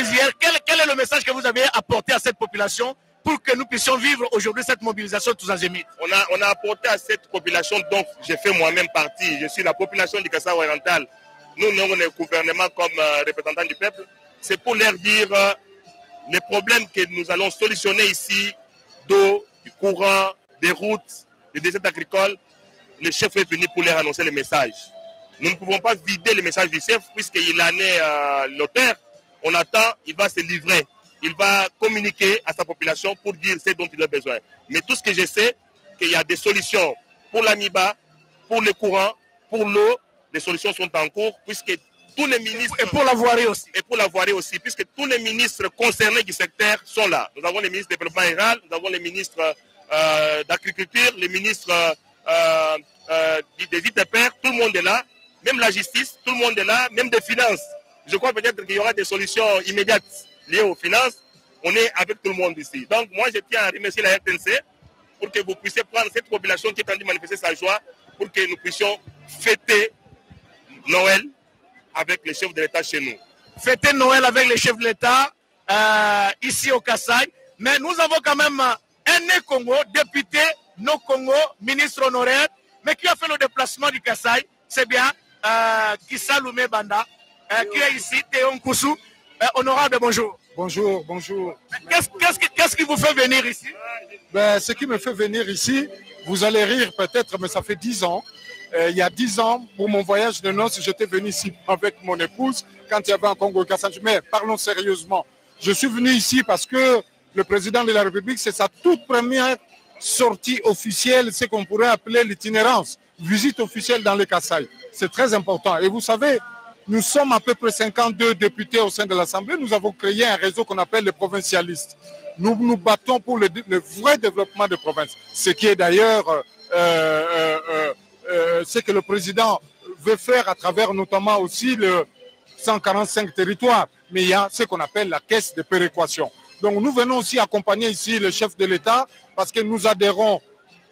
hier. Quel est le message que vous avez apporté à cette population pour que nous puissions vivre aujourd'hui cette mobilisation tous azimuts? On a apporté à cette population, donc j'ai fait moi-même partie, je suis la population du Kasaï oriental. Nous avons le gouvernement comme représentants du peuple. C'est pour leur dire les problèmes que nous allons solutionner ici, d'eau, du courant, des routes, des déserts agricoles. Le chef est venu pour leur annoncer le message. Nous ne pouvons pas vider le message du chef puisqu'il en est l'auteur. On attend, il va se livrer. Il va communiquer à sa population pour dire ce dont il a besoin. Mais tout ce que je sais, qu'il y a des solutions pour l'amiba, pour le courant, pour l'eau. Les solutions sont en cours puisque tous les ministres... Et pour la voirie aussi. Et pour la voirie aussi, puisque tous les ministres concernés du secteur sont là. Nous avons les ministres du développement rural, nous avons les ministres d'agriculture, les ministres des ITPR, tout le monde est là. Même la justice, tout le monde est là, même des finances. Je crois peut-être qu'il y aura des solutions immédiates liées aux finances. On est avec tout le monde ici. Donc moi, je tiens à remercier la RTNC pour que vous puissiez prendre cette population qui est en train de manifester sa joie pour que nous puissions fêter Noël avec les chefs de l'État chez nous. Fêter Noël avec les chefs de l'État ici au Kasaï. Mais nous avons quand même un Né-Congo, député No-Congo, ministre honoraire, mais qui a fait le déplacement du Kasaï. C'est bien, Kissa Loumé Banda, qui est ici, Théon Koussou. Honorable, bonjour. Bonjour, bonjour. Qu'est-ce qui vous fait venir ici? Ce qui me fait venir ici, vous allez rire peut-être, mais ça fait 10 ans. Il y a 10 ans, pour mon voyage de noces, j'étais venu ici avec mon épouse quand il y avait un Congo Kassai. Mais parlons sérieusement. Je suis venu ici parce que le président de la République, c'est sa toute première sortie officielle, ce qu'on pourrait appeler l'itinérance, visite officielle dans le Kassai. C'est très important. Et vous savez, nous sommes à peu près 52 députés au sein de l'Assemblée. Nous avons créé un réseau qu'on appelle les provincialistes. Nous nous battons pour le vrai développement des provinces. Ce qui est d'ailleurs ce que le président veut faire à travers notamment aussi le 145 territoires. Mais il y a ce qu'on appelle la caisse de péréquation. Donc nous venons aussi accompagner ici le chef de l'État parce que nous adhérons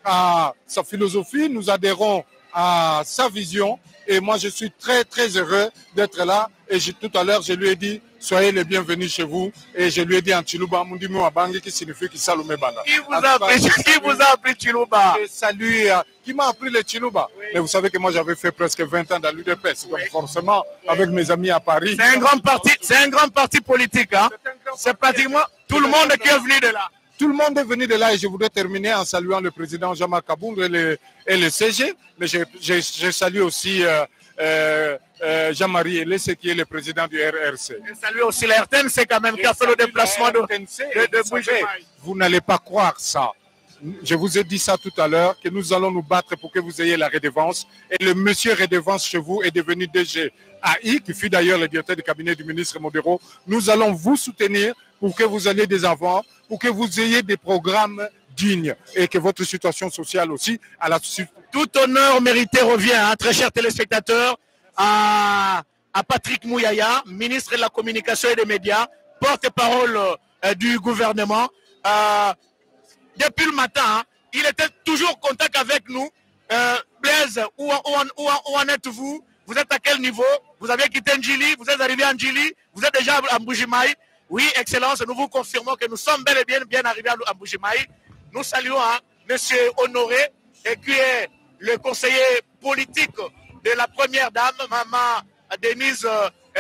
à sa philosophie, nous adhérons à sa vision. Et moi, je suis très, très heureux d'être là. Et tout à l'heure, je lui ai dit, soyez les bienvenus chez vous. Et je lui ai dit en Chiluba, Mundimu Abangi, qui signifie Kisalume Banda. Qui vous a appris Chiluba? Salut, qui m'a appris le Chiluba? Oui. Mais vous savez que moi, j'avais fait presque 20 ans dans l'UDPS. Donc, forcément, avec mes amis à Paris. C'est un grand parti politique. Hein? C'est pratiquement tout le monde qui est venu de là. Tout le monde est venu de là et je voudrais terminer en saluant le président Jean-Marc Kaboundou et le CG. Mais je salue aussi Jean-Marie Elesse qui est le président du RRC. Je salue aussi la RTNC quand même qui a fait le déplacement de Mbuji-Mayi. Vous n'allez pas croire ça. Je vous ai dit ça tout à l'heure, que nous allons nous battre pour que vous ayez la redevance. Et le monsieur redevance chez vous est devenu DG AI, qui fut d'ailleurs le directeur du cabinet du ministre Modero. Nous allons vous soutenir pour que vous ayez des enfants, pour que vous ayez des programmes dignes et que votre situation sociale aussi à la suite. Tout honneur mérité revient, hein, très chers téléspectateurs, à Patrick Mouyaya, ministre de la Communication et des Médias, porte-parole du gouvernement. Depuis le matin, hein, il était toujours en contact avec nous. Blaise, où en êtes-vous? Vous êtes à quel niveau? Vous avez quitté Ndjili, vous êtes arrivé à Ndjili, vous êtes déjà à Mbuji-Mayi. Oui, Excellence, nous vous confirmons que nous sommes bel et bien arrivés à Mbuji-Mayi. Nous saluons hein, M. Honoré, qui est le conseiller politique de la première dame, Maman Denise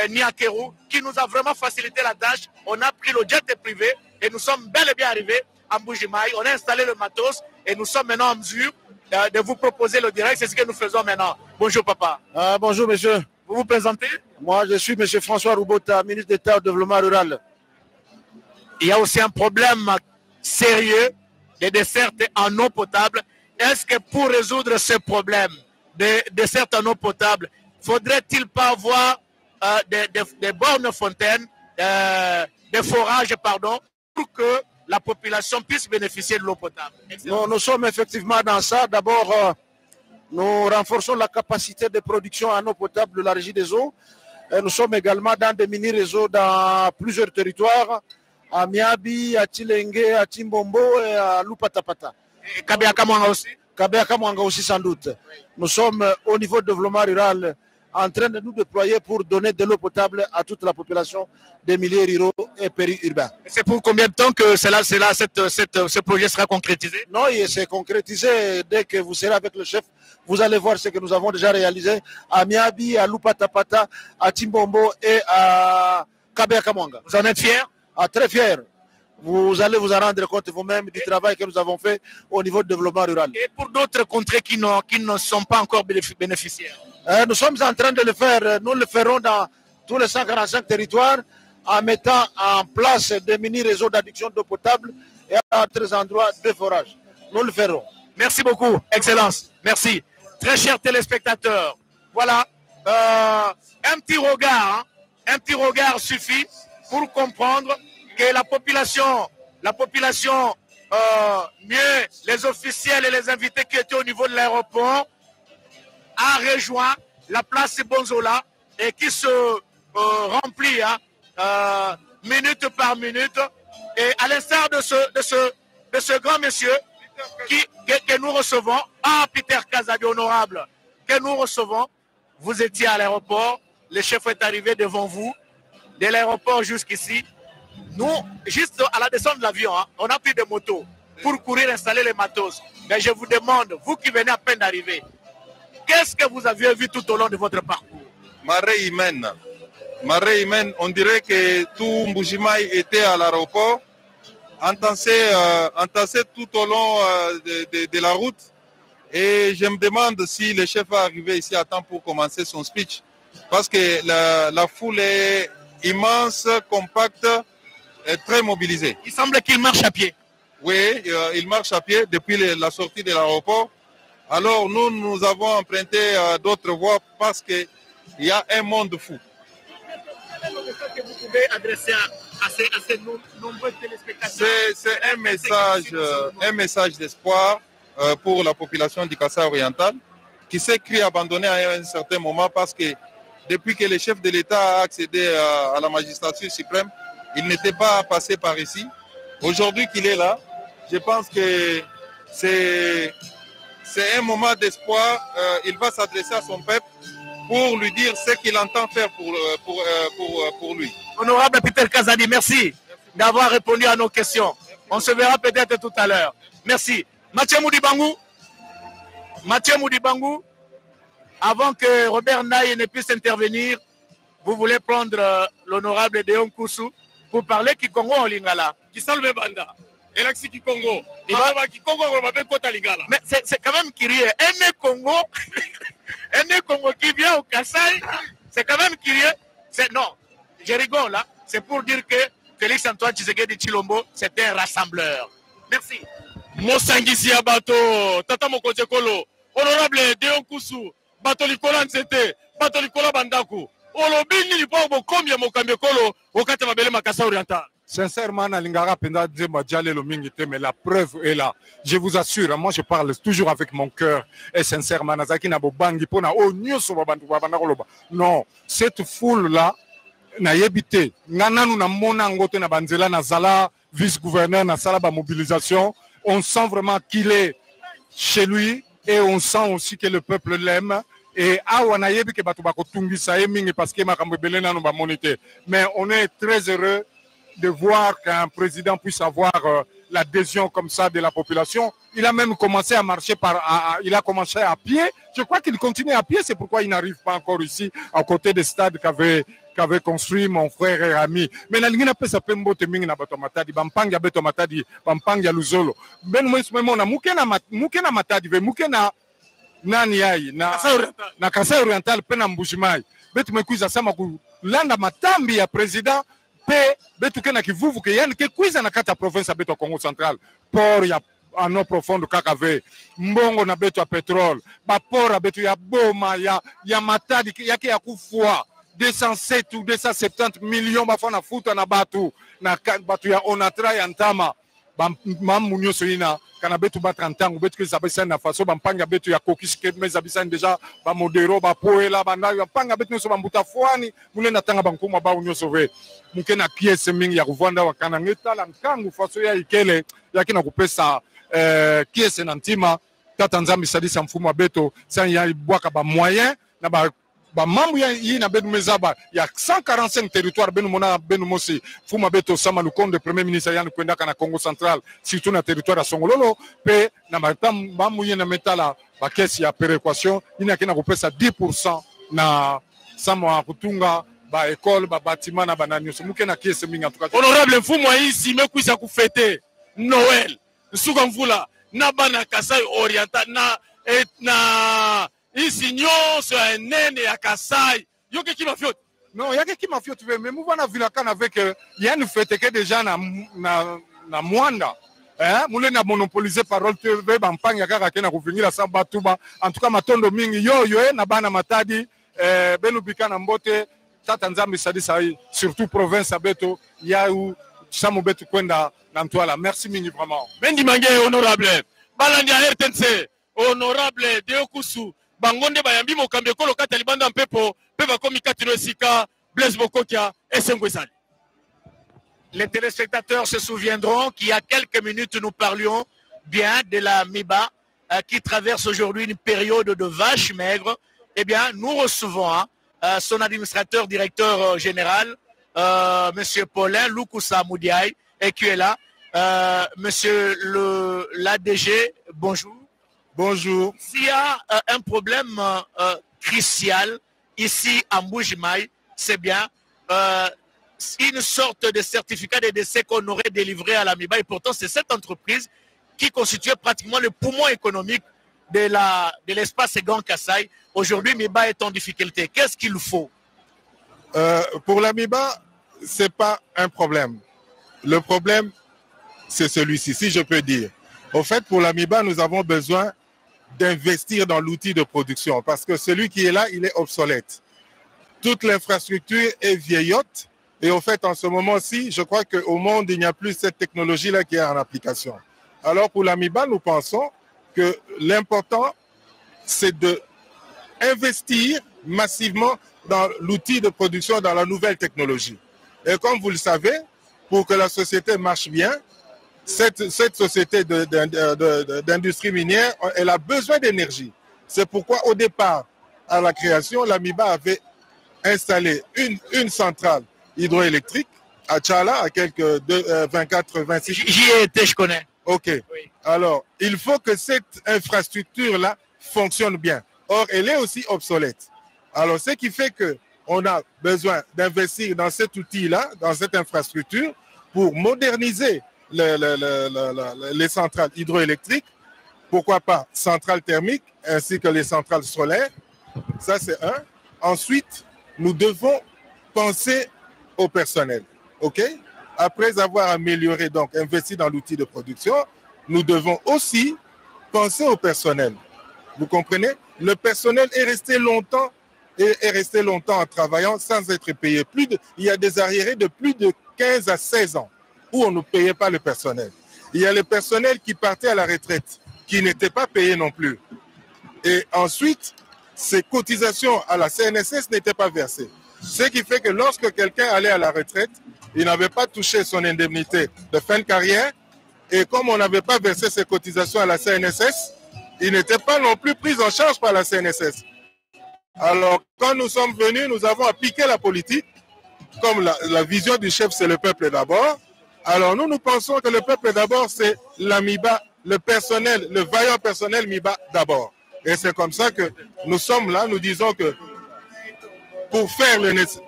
Niakerou, qui nous a vraiment facilité la tâche. On a pris le jet privé et nous sommes bel et bien arrivés à Mbuji-Mayi. On a installé le matos et nous sommes maintenant en mesure de vous proposer le direct. C'est ce que nous faisons maintenant. Bonjour papa. Bonjour monsieur. Vous vous présentez? Moi je suis monsieur François Roubota, ministre d'État au développement rural. Il y a aussi un problème sérieux des dessertes en eau potable. Est-ce que pour résoudre ce problème des dessertes en eau potable, faudrait-il pas avoir des bornes fontaines, des forages, pardon, pour que la population puisse bénéficier de l'eau potable? Nous sommes effectivement dans ça. D'abord, nous renforçons la capacité de production en eau potable de la régie des eaux. Et nous sommes également dans des mini-réseaux dans plusieurs territoires, à Miabi, à Tilenge, à Timbombo et à Lupatapata. Et Kabea-Kamwanga aussi? Kabea-Kamwanga aussi sans doute. Oui. Nous sommes au niveau de développement rural en train de nous déployer pour donner de l'eau potable à toute la population des milieux ruraux et périurbains. C'est pour combien de temps que ce projet sera concrétisé? Non, il s'est concrétisé dès que vous serez avec le chef. Vous allez voir ce que nous avons déjà réalisé à Miabi, à Lupatapata, à Timbombo et à Kabea-Kamwanga. Vous en êtes fiers? Très fiers. Vous allez vous en rendre compte vous-même du travail que nous avons fait au niveau du développement rural. Et pour d'autres contrées qui ne sont pas encore bénéficiaires? Nous sommes en train de le faire. Nous le ferons dans tous les 145 territoires en mettant en place des mini-réseaux d'adduction d'eau potable et à d'autres endroits de forage. Nous le ferons. Merci beaucoup, Excellence. Merci. Très chers téléspectateurs, voilà, un petit regard suffit pour comprendre que la population, mieux les officiels et les invités qui étaient au niveau de l'aéroport, a rejoint la place Bonzola et qui se remplit minute par minute. Et à l'instar de ce grand monsieur que nous recevons, Peter Kazadi honorable, que nous recevons, vous étiez à l'aéroport, le chef est arrivé devant vous, de l'aéroport jusqu'ici. Nous, juste à la descente de l'avion, on a pris des motos pour courir installer les matos. Mais je vous demande, vous qui venez à peine d'arriver, qu'est-ce que vous aviez vu tout au long de votre parcours? Marée humaine. Marée humaine, on dirait que tout Mbuji-Mayi était à l'aéroport, entassé tout au long de la route. Et je me demande si le chef va arriver ici à temps pour commencer son speech. Parce que la foule est immense, compacte et très mobilisée. Il semble qu'il marche à pied. Oui, il marche à pied depuis la sortie de l'aéroport. Alors nous avons emprunté d'autres voies parce qu'il y a un monde fou. Quel est le message que vous pouvez adresser à ces nombreux téléspectateurs? C'est un message d'espoir pour la population du Kasaï oriental qui s'est cru abandonné à un certain moment parce que depuis que le chef de l'État a accédé à la magistrature suprême, il n'était pas passé par ici. Aujourd'hui qu'il est là, je pense que c'est un moment d'espoir. Il va s'adresser à son peuple pour lui dire ce qu'il entend faire pour lui. Honorable Peter Kazadi, merci d'avoir répondu à nos questions. On se verra peut-être tout à l'heure. Merci. Mathieu Moudibangou, avant que Robert Naye ne puisse intervenir, vous voulez prendre l'honorable Deon Koussou pour parler Kikongo en lingala. Qui salve Banda. Et là, c'est Kikongo. Mais c'est quand même curieux. Un Congo qui vient au Kassai, c'est quand même curieux. Non, je rigole là. C'est pour dire que Félix Antoine Tshisekedi Tshilombo, c'était un rassembleur. Merci. Mosangisi ya bato, Tata Mokonze Kolo, honorable Deon Koussou, bato likola nzete, bato likola bandaku. Olobini lipo kombia mokambe Kolo, okata mabele makasa oriental. Sincèrement, Nalingara Penda Dzema Djale Lomingite, mais la preuve est là. Je vous assure, moi je parle toujours avec mon cœur et sincèrement, Nazaki Nabobangi Pona, oh, non, cette foule-là, n'a yébité. Nananu na mona ngote na banzela na zala, vice-gouverneur na sala ba mobilisation. On sent vraiment qu'il est chez lui et on sent aussi que le peuple l'aime. Et awa yebi ke batu bako tungisa emingi parce que makambo belena no ba monité. Mais on est très heureux de voir qu'un président puisse avoir l'adhésion comme ça de la population. Il a même commencé à marcher il a commencé à pied. Je crois qu'il continue à pied, c'est pourquoi il n'arrive pas encore ici, à côté des stades qu'avait construit mon frère et ami. Mais la ligne pesa pembo temingi na bato matadi, bampanga beto matadi, bampanga luzolo. Ben moi na mukena matadi, ve mukena nani yai na Kasai Oriental pena Mbujimayi. Beto mekuiza sama ku landa matambi ya président pe beto kena kivuvu ke yani ke kuiza na kata province beto Congo Central. Port ya en eau profonde kakave mbongo na beto ya pétrole, ba port beto ya boma ya matadi yake ya kufua 207 ou 270 millions bafana futa na batu ya Onatra ya Ntama mamu nyoso ina kana betu ba 30 ans betu ke na faso bampanga betu ya kokiske meza bisani déjà ba modero ba poela banda ya panga betu nyoso bambuta fwani mulenda tanga bankuma ba nyoso ve mukena pièce mingi ya kuvanda wakana ngetala nkangu faso ya ikele yakina kupesa pièce na ntima tata nzambi sadisa mfumo beto san ya bwaka ba moyen na ba mambo yi na benu mezaba ya 145 territoires benu mona benu mosi fuma beto sama lukonde premier ministre yana kwenda kana Congo Central surtout na territoire ya Songololo pe na mambo yi na metala ba kesi ya péréquation ina kina kupesa 10% na sama kutunga ba école ba bâtiment na banani so muke na kiese mingi en tout cas. Honorable mfumo ici mekuisa kufete Noël nsuka mvula na bana Kasai Oriental na ici nyonso ya nene ya Kasai yoke ki mafiote non yake ki mafiote mais muvana vilakana avec yani fete que déjà na Mwanda mule na monopoliser parole TV bampanga kaka kena kuvingira sa batuba en tout cas matondo mingi yo na bana matadi benu bikana mbote tata nzambi sadisa surtout province abeto ya u samu betu kwenda na Ntwala. Merci mingi vraiment. Bendi mange honorable balandi ya RTNC honorable Deon Koussou bangonde bayambi mokambe kolo kata libanda mpepo pe bakomi katino esika Blaise Bokokia et Sengwesali. Les téléspectateurs se souviendront qu'il y a quelques minutes nous parlions bien de la MIBA qui traverse aujourd'hui une période de vache maigre. Eh bien, nous recevons son administrateur directeur général, monsieur Paulin Lukusa Moudiaï, et qui est là. Monsieur l'ADG, bonjour. Bonjour. S'il y a un problème crucial ici à Mbujimayi, c'est bien une sorte de certificat de décès qu'on aurait délivré à la MIBA. Et pourtant, c'est cette entreprise qui constituait pratiquement le poumon économique de l'espace Grand Kassai. Aujourd'hui, MIBA est en difficulté. Qu'est-ce qu'il faut? Pour la MIBA, ce n'est pas un problème. Le problème, c'est celui-ci, si je peux dire. Au fait, pour la MIBA, nous avons besoin d'investir dans l'outil de production parce que celui qui est là, il est obsolète. Toute l'infrastructure est vieillotte et au fait, en ce moment-ci, je crois qu'au monde, il n'y a plus cette technologie-là qui est en application. Alors, pour la MIBA, nous pensons que l'important, c'est d'investir massivement dans l'outil de production, dans la nouvelle technologie. Et comme vous le savez, pour que la société marche bien, cette société d'industrie minière, elle a besoin d'énergie. C'est pourquoi au départ, à la création, l'AMIBA avait installé une centrale hydroélectrique à Tchala, à quelques 24-26. J'y ai été, je connais. Ok. Oui. Alors, il faut que cette infrastructure-là fonctionne bien. Or, elle est aussi obsolète. Alors, ce qui fait qu'on a besoin d'investir dans cet outil-là, dans cette infrastructure, pour moderniser les centrales hydroélectriques. Pourquoi pas centrales thermiques ainsi que les centrales solaires. Ça, c'est un. Ensuite, nous devons penser au personnel. OK? Après avoir amélioré, donc investi dans l'outil de production, nous devons aussi penser au personnel. Vous comprenez? Le personnel est resté longtemps en travaillant sans être payé. Il y a des arriérés de plus de 15 à 16 ans où on ne payait pas le personnel. Il y a le personnel qui partait à la retraite, qui n'était pas payé non plus. Et ensuite, ces cotisations à la CNSS n'étaient pas versées. Ce qui fait que lorsque quelqu'un allait à la retraite, il n'avait pas touché son indemnité de fin de carrière. Et comme on n'avait pas versé ses cotisations à la CNSS, il n'était pas non plus pris en charge par la CNSS. Alors, quand nous sommes venus, nous avons appliqué la politique. Comme la vision du chef, c'est le peuple d'abord. Alors, nous pensons que le peuple d'abord, c'est l'AMIBA, le personnel, le vaillant personnel MIBA d'abord. Et c'est comme ça que nous sommes là. Nous disons que pour faire le nécessaire.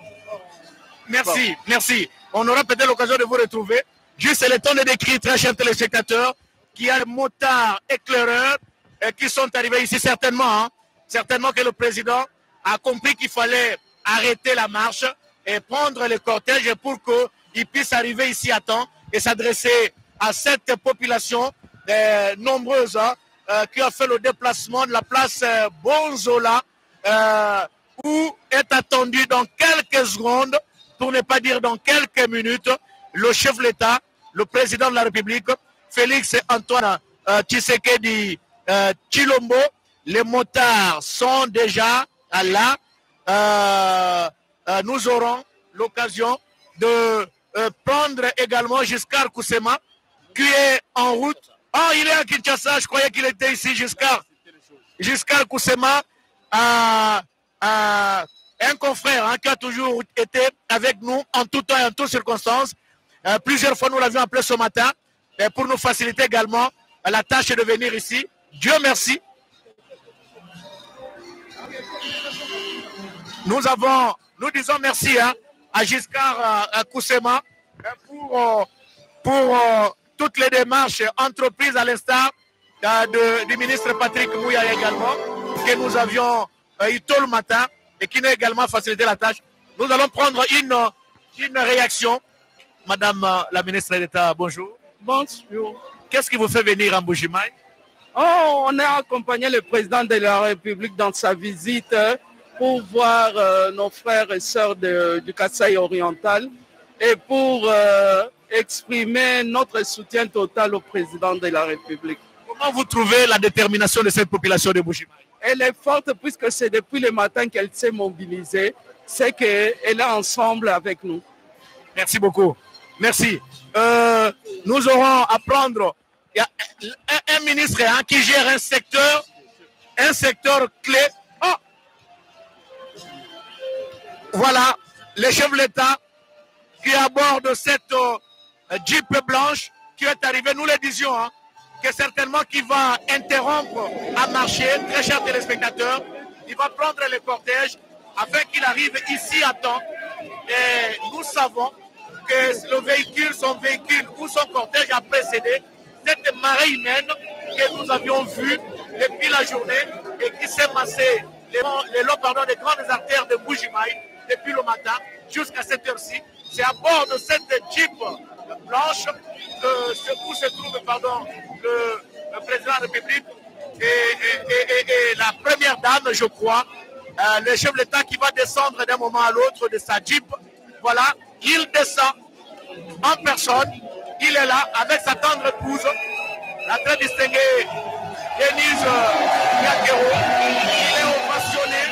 Merci, merci. On aura peut-être l'occasion de vous retrouver. Juste le temps de décrire, très chers téléspectateurs, qu'il y a des motards éclaireurs qui sont arrivés ici certainement. Certainement que le président a compris qu'il fallait arrêter la marche et prendre le cortège pour qu'il puisse arriver ici à temps et s'adresser à cette population nombreuse qui a fait le déplacement de la place Bonzola où est attendu dans quelques secondes, pour ne pas dire dans quelques minutes, le chef de l'État, le président de la République, Félix Antoine Tshisekedi Tshilombo. Les motards sont déjà là. Nous aurons l'occasion de prendre également Giscard Koussema, qui est en route. Ah, il est à Kinshasa, je croyais qu'il était ici, Giscard Koussema, un confrère qui a toujours été avec nous en tout temps et en toutes circonstances. Plusieurs fois, nous l'avions appelé ce matin pour nous faciliter également la tâche de venir ici. Dieu merci. Nous disons merci à Giscard Koussema pour toutes les démarches entreprises à l'instar du ministre Patrick Mouya également, que nous avions eu tôt le matin et qui nous a également facilité la tâche. Nous allons prendre une réaction. Madame la ministre d'État, bonjour. Bonjour. Qu'est-ce qui vous fait venir en Mbuji-Mayi? On a accompagné le président de la République dans sa visite pour voir nos frères et sœurs du Kasaï oriental et pour exprimer notre soutien total au président de la République. Comment vous trouvez la détermination de cette population de Mbuji-Mayi? Elle est forte puisque c'est depuis le matin qu'elle s'est mobilisée. C'est qu'elle est ensemble avec nous. Merci beaucoup. Merci. Nous aurons à prendre... Il y a un ministre qui gère un secteur clé. Oh. Voilà, le chef de l'État qui aborde cette Jeep blanche qui est arrivée, nous le disions, que certainement qui va interrompre à marcher, très chers téléspectateurs, il va prendre le cortège afin qu'il arrive ici à temps. Et nous savons que son véhicule ou son cortège a précédé cette marée humaine que nous avions vue depuis la journée et qui s'est massée les longs des grandes artères de Mbuji-Mayi depuis le matin jusqu'à cette heure-ci. C'est à bord de cette Jeep blanche où se trouve le président de la République et la première dame, je crois, le chef de l'État qui va descendre d'un moment à l'autre de sa Jeep. Voilà, il descend en personne. Il est là avec sa tendre épouse, la très distinguée Denise Yakero. Il est ovationné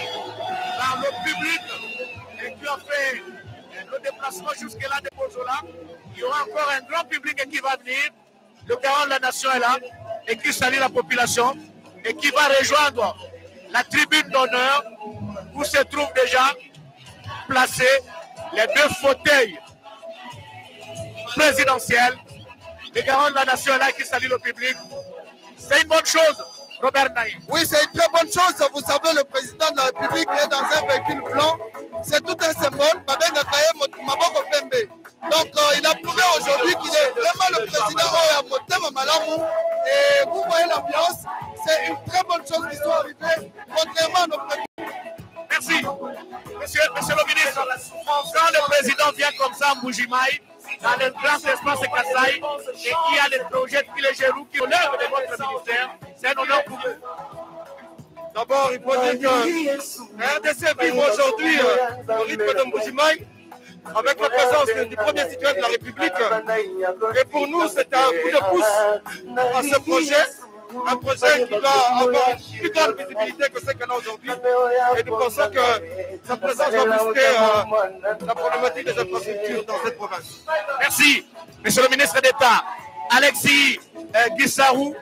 par le public et qui a fait le déplacement jusque-là de Bozola. Il y aura encore un grand public qui va venir. le garant de la nation est là et qui salue la population et qui va rejoindre la tribune d'honneur où se trouvent déjà placés les 2 fauteuils présidentiels. Le garant de la nation est là qui salue le public. C'est une bonne chose, Robert Naïm. Oui, c'est une très bonne chose. Vous savez, le président de la République est dans un véhicule blanc. C'est tout un symbole. Donc, il a prouvé aujourd'hui qu'il est vraiment le président à Motema Malamu. Et vous voyez l'ambiance. C'est une très bonne chose qu'ils sont arrivés, contrairement à nos présidents. Merci. Monsieur le ministre, quand le président vient comme ça à Mbuji-Mayi, dans le grand espace Kasaï, et qu'il y a des projets qui les gèrent, qui relèvent de votre ministère, c'est un honneur pour vous. D'abord, il faut dire que RDC vive aujourd'hui au rythme de Mbuji-Mayi, avec la présence du premier citoyen de la République. Et pour nous, c'est un coup de pouce à ce projet. Un projet qui doit avoir une plus grande visibilité que ce qu'on a aujourd'hui. Et nous pensons que sa présence va booster la problématique des infrastructures dans cette province. Merci, monsieur le ministre d'État. Alexis Guissarou,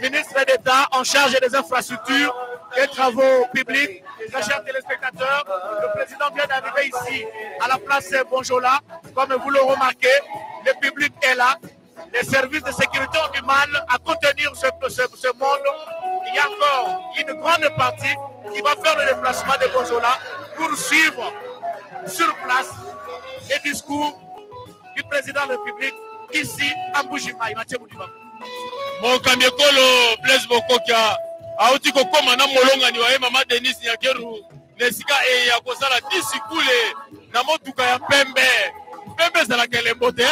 ministre d'État en charge des infrastructures et travaux publics. Très chers téléspectateurs, le président vient d'arriver ici à la place Bonjola. Comme vous le remarquez, le public est là. Les services de sécurité ont du mal à contenir ce monde. Il y a encore une grande partie qui va faire le déplacement de Bonjola pour suivre sur place les discours du président de la République ici à Mbuji-Mayi. Mokambi Ekolo Blaise Bokokia auti kokoma na molongani wa mama Denis Nyakeru nesika ya kozala disikule na motuka ya pembe. Pembe ezalaka elembo te,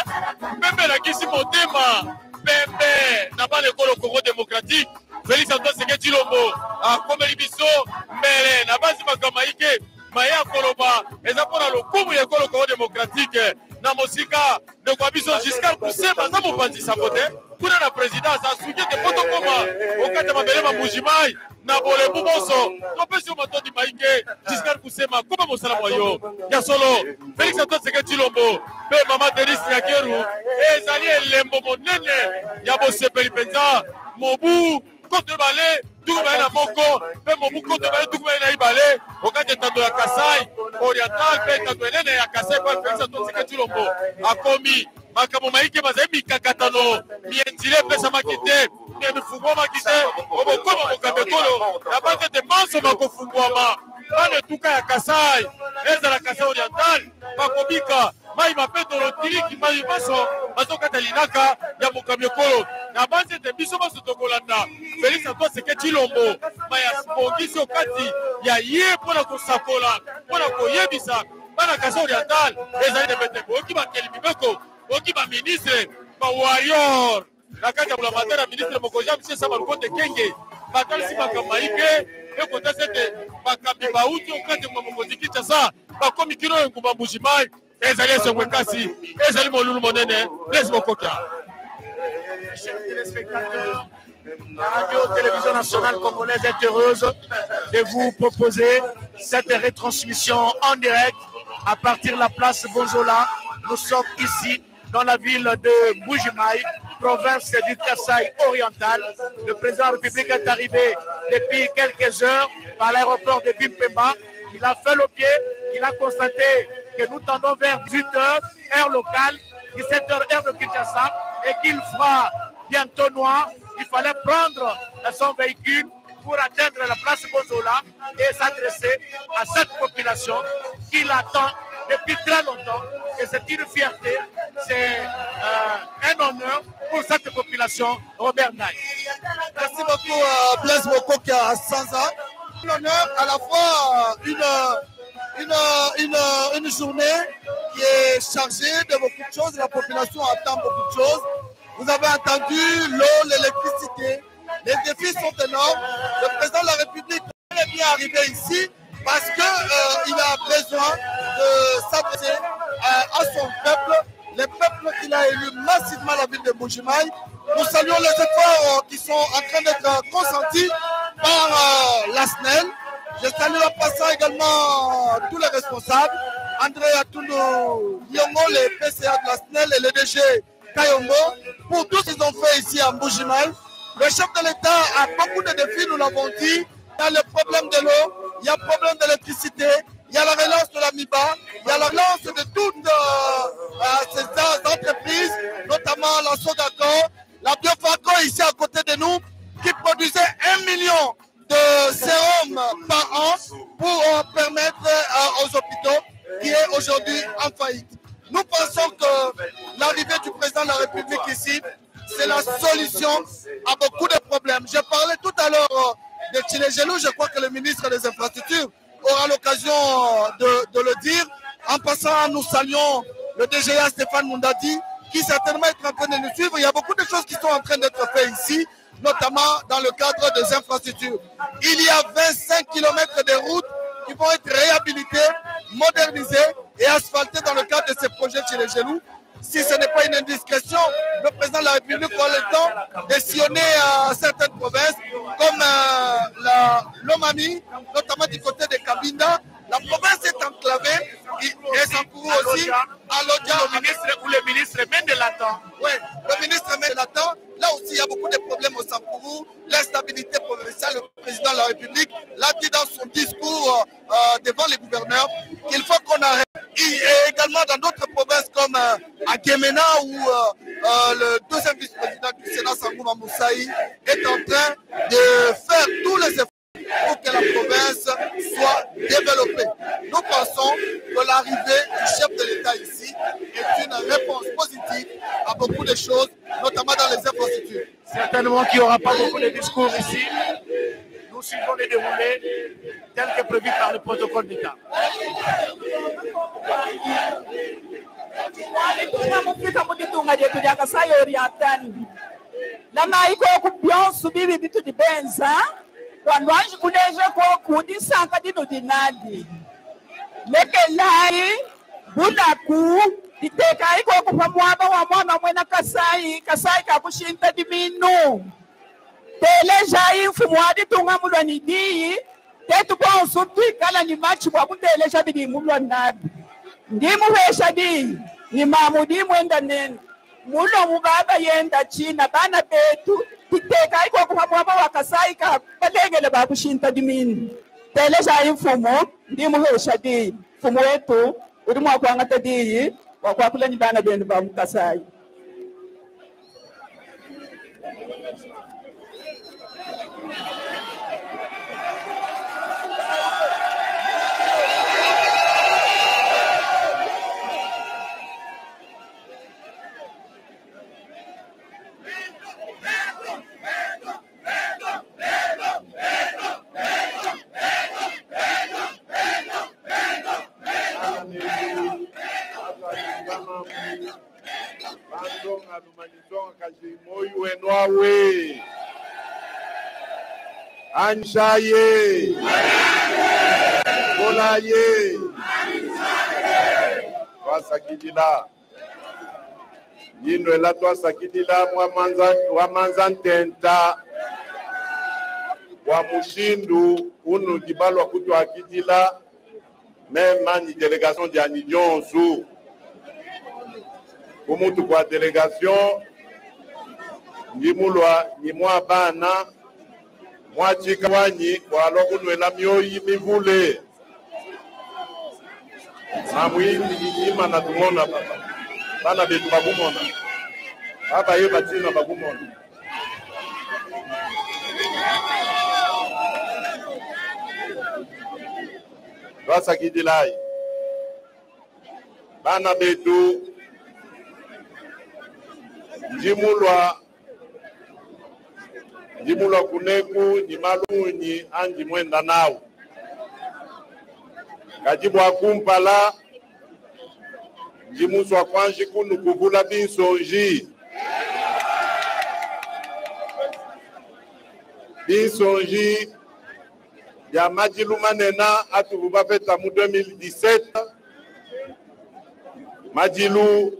pembe elakisi motema, pembe na bana ekolo Congo démocratique. Félix Antoine Tshisekedi Tshilombo akomeli biso mbele na basi makambo ike maye akoloba eza mpona lokumu ya ekolo Congo démocratique na mosika ndeko ya biso Giscard Kusema aza mopanzi sango te kuna na présidence asuki ete po tokoma okata mabele ma Mbuji-Mayi na bolembu bonso topesi yo matondi maike Giscard Kusema koma mosala mwa yo ya solo Félix Antoine Tshisekedi Tshilombo mpe mama Denis Nyakeru ezali elembo monene ya bosepeli mpenza mobu kote bale tukubaye na moko mpe mobu kote bale tukubaye na ibale okati etando ya Kasai oriental mpe etando enene ya Kasai kwa Félix Antoine Tshisekedi Tshilombo akomi makambo maike bazali mikakatano mientile epesamaki te emifungwamaki te obokoma mokambi ekolo na base te manso bakofungwama bana etuka ya Kasai ezala Kasai oriental bakobika mai mapetolo tiliki mai maso bazokata linaka ya mokambi ekolo na base te biso baso tokolanda Félix Antoine Tshisekedi Tshilombo maya bongisi okati ya ye mpona kosakola mpona koyebisa bana Kasai oriental ezali debete boyoki bakeli mibeko boyoki baministre bawarrior na kati ya bulamatari ya ministre mokonzi ya monsieur Samba Lukonde Kenge batalisi makambo mayike ekotasi ete bakambi bauti okati mwa mokonzi Kinshasa bakomi kino engumba Mbuji-Mayi ezali esengo ekasi ezali molulu monene Blaise Bokokia. Chers téléspectateurs, la radio-télévision nationale congolaise est heureuse de vous proposer cette retransmission en direct à partir de la place Bonjola. Nous sommes ici dans la ville de Mbuji-Mayi, province du Kasai oriental. Le président de la République est arrivé depuis quelques heures par l'aéroport de Bimpemba. Il a fait le pied, il a constaté que nous tendons vers 18h, heure locale, 17h, heure de Kinshasa, et qu'il fera bientôt noir. Il fallait prendre son véhicule pour atteindre la place Bonjola et s'adresser à cette population qui l'attend depuis très longtemps. Et c'est une fierté, c'est un honneur pour cette population. Robert Naïm. Merci beaucoup Blaise Bokokia Sanza. L'honneur à la fois une journée qui est chargée de beaucoup de choses. La population attend beaucoup de choses. Vous avez entendu l'eau, l'électricité. Les défis sont énormes. Le président de la République est bien arrivé ici parce qu'il a besoin de s'adresser à son peuple, les peuples qu'il a élus massivement à la ville de Mbuji-Mayi. Nous saluons les efforts qui sont en train d'être consentis par la SNEL. Je salue en passant également tous les responsables, André Atuno Yongo, les PCA de la SNEL et le DG Kayombo. pour tout ce qu'ils ont fait ici à Mbuji-Mayi. Le chef de l'État a beaucoup de défis, nous l'avons dit. Il y a le problème de l'eau, il y a le problème de l'électricité, il y a la relance de la MIBA, il y a la relance de toutes ces entreprises, notamment la Sodacor, la Biofaco ici à côté de nous, qui produisait 1 million de sérums par an pour permettre aux hôpitaux qui est aujourd'hui en faillite. Nous pensons que l'arrivée du président de la République ici, c'est la solution à beaucoup de problèmes. J'ai parlé tout à l'heure de Tchilegelou, je crois que le ministre des Infrastructures aura l'occasion de le dire. En passant, nous saluons le DGA Stéphane Moundadi, qui certainement est en train de nous suivre. Il y a beaucoup de choses qui sont en train d'être faites ici, notamment dans le cadre des infrastructures. Il y a 25 km de routes qui vont être réhabilitées, modernisées et asphaltées dans le cadre de ces projets Tchilegelou. Si ce n'est pas une indiscrétion, le président de la République aura le temps de sillonner certaines provinces comme l'Omami, notamment du côté de Kabinda. La province est enclavée et Sankourou aussi, à Lodja. Le ministre mène l'attend. Oui, le ministre mène l'attend. Là aussi, il y a beaucoup de problèmes au Sankourou. L'instabilité provinciale, le président de la République l'a dit dans son discours devant les gouverneurs qu'il faut qu'on arrête. Et également dans d'autres provinces comme à Guémena où le deuxième vice-président du Sénat, Sangouma Moussaï, est en train de faire tous les efforts pour que la province soit développée. Nous pensons que l'arrivée du chef de l'État ici est une réponse positive à beaucoup de choses, notamment dans les infrastructures. Certainement qu'il n'y aura pas beaucoup de discours ici. Nous suivons les déroulés tels que prévu par le protocole d'État. Wanwanji kuleje kwa kundi sanka dino dinadi. Leke lai, bulaku, diteka iko kwa mwaba wa mwama mwena kasai kakushinta di minu. Teleja infu mwadi tunga mulwa nidiyi, tetu kwa usutu ikala ni machi kwa kuteleja bidi mulwa nabi. Ndimu hesha di, ni mamudi mwenda nenu. Mulo mubaba yenda China, bana betu, kiteka iko kwa mwaba wakasaika, balengele babushinta dimini. Teleja infumo, ndimu hesha di, fumo wetu, udimu wakuangata di, wakuakula ni bana bendu babukasai. Anshaye, Bolaye, Wasakidila, Yino la Twasakidila, Wamanzantenta, Wamushindu, Unu Dibalo Kutu Akidila, même une délégation d'Anidjon sous. Pour nous, toute la délégation, Nimulwa, Nimwa Bana, Mwachi Kawani, Waloku Nwela Mioyi Mivule. Namwi, Nima na Tumona Baba. Bana Betu Babumona. Baba Yeba Tina Babumona. Wasa Kidilai. Bana Betu. Jimulwa kuneku ni maluni anji mwenda nao. Kajibu akumpala jimuswa kwanji kunu kuvula binsonji. Binsonji ya majilu manena atuvubafeta mu 2017. Majilu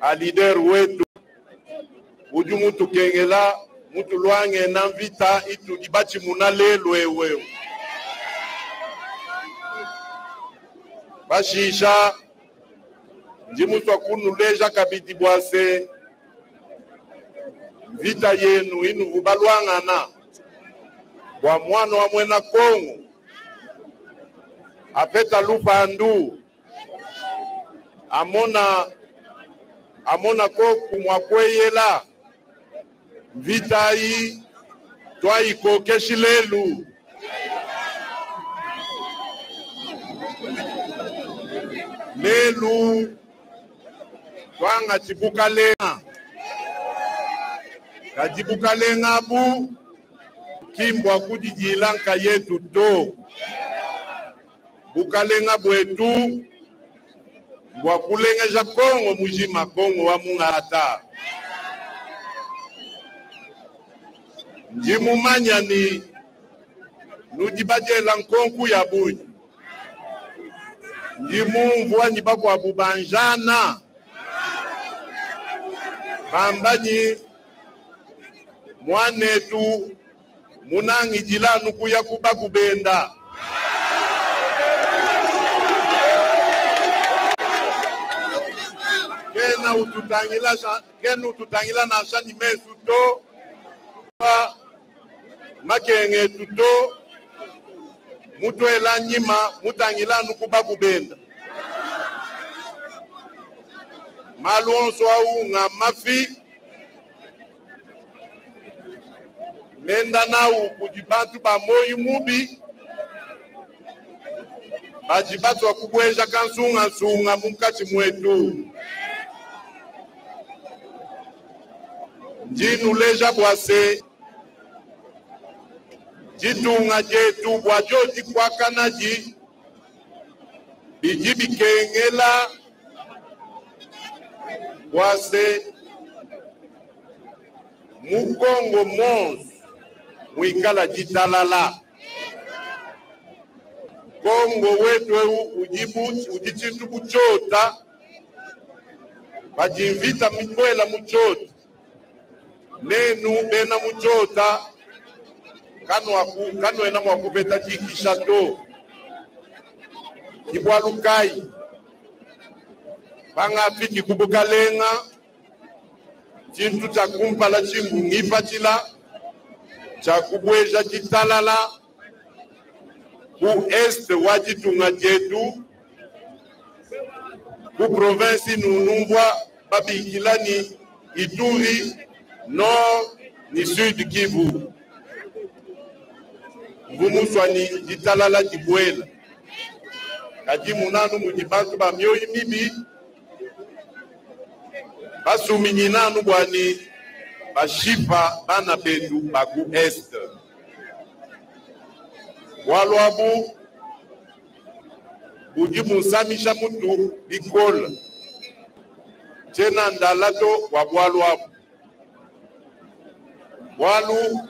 a leader wetu ujumu tukengela mutu luange na vita itu dibachi munalelo ewe bashisha njimuswa kunu leja kabiti bwase vita yenu inu vubalwangana kwa mwana wa mwena Kongo apeta lupandu amona ko kumwakweyela vita hii twaiko keshilelu lelu twanga chibukalenga kajibukalenga bu kimbwa kujijilanka yetu to bukalenga bwetu bwakulengeja Kongo mujima Kongo wa mungata njimumanya ni nudibajela nkonku ya buji njimumvua nibakwa bubanjana bambanyi mwanetu munangi jilanu kuya kuba kubenda kena ututangila na shani mesu to makenge tuto mutu ela nyima mutangila nukuba kubenda maluonso au nga mafi nenda nau kujibantu ba moyi mubi bajibatu wa kubweja kansunga mukati mwetu njinu leja bwase jitunga jetu bwajoji kwa kanaji bijibikengela bwase mukongo mons mwikala jitalala Kongo wetu ujichitu buchota bajimvita mikwela muchota nenu bena muchota kanu ena mwakupeta chikishato kibwalukai bangapi kikubukalenga chintu chakumpala chimbungipa chila chakubweja chitalala ku este wajitunga jetu ku province nunumbwa babikilani Ituri nord ni sud Kivu vumuswani jitalala jibwela kaji munanu mujibantu ba myoyi mibi basuminyinanu bwani bashipa bana betu baku est walwabu bujimusamisha mutu bikola tena ndalato wa walwabu walu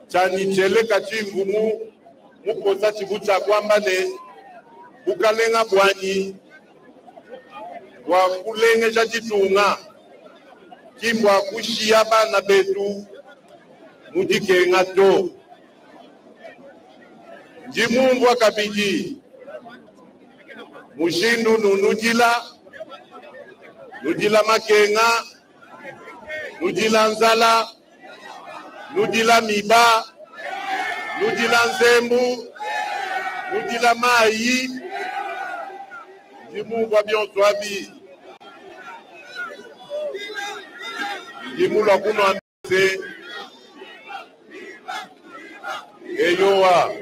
chanicheleka chingumu mukosa chibucha kwamba ne bukalenga bwanyi wa kulengeja chitunga kimbwa kushia bana betu mujikenga to njimumvwa kabiji mushindu nunujila makenga nujila nzala nujila miba nujila nzembu nujila mayi njimumvwa byonswabi njimulwa kuno ase eyowa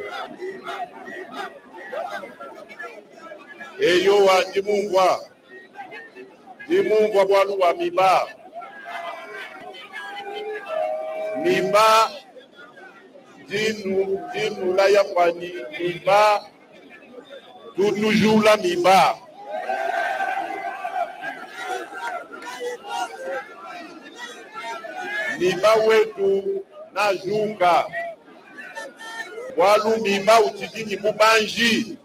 njimumvwa bwalu wa miba dinu la ya kwani miba toujours la miba miba wetu na junga walu miba utidini bubanji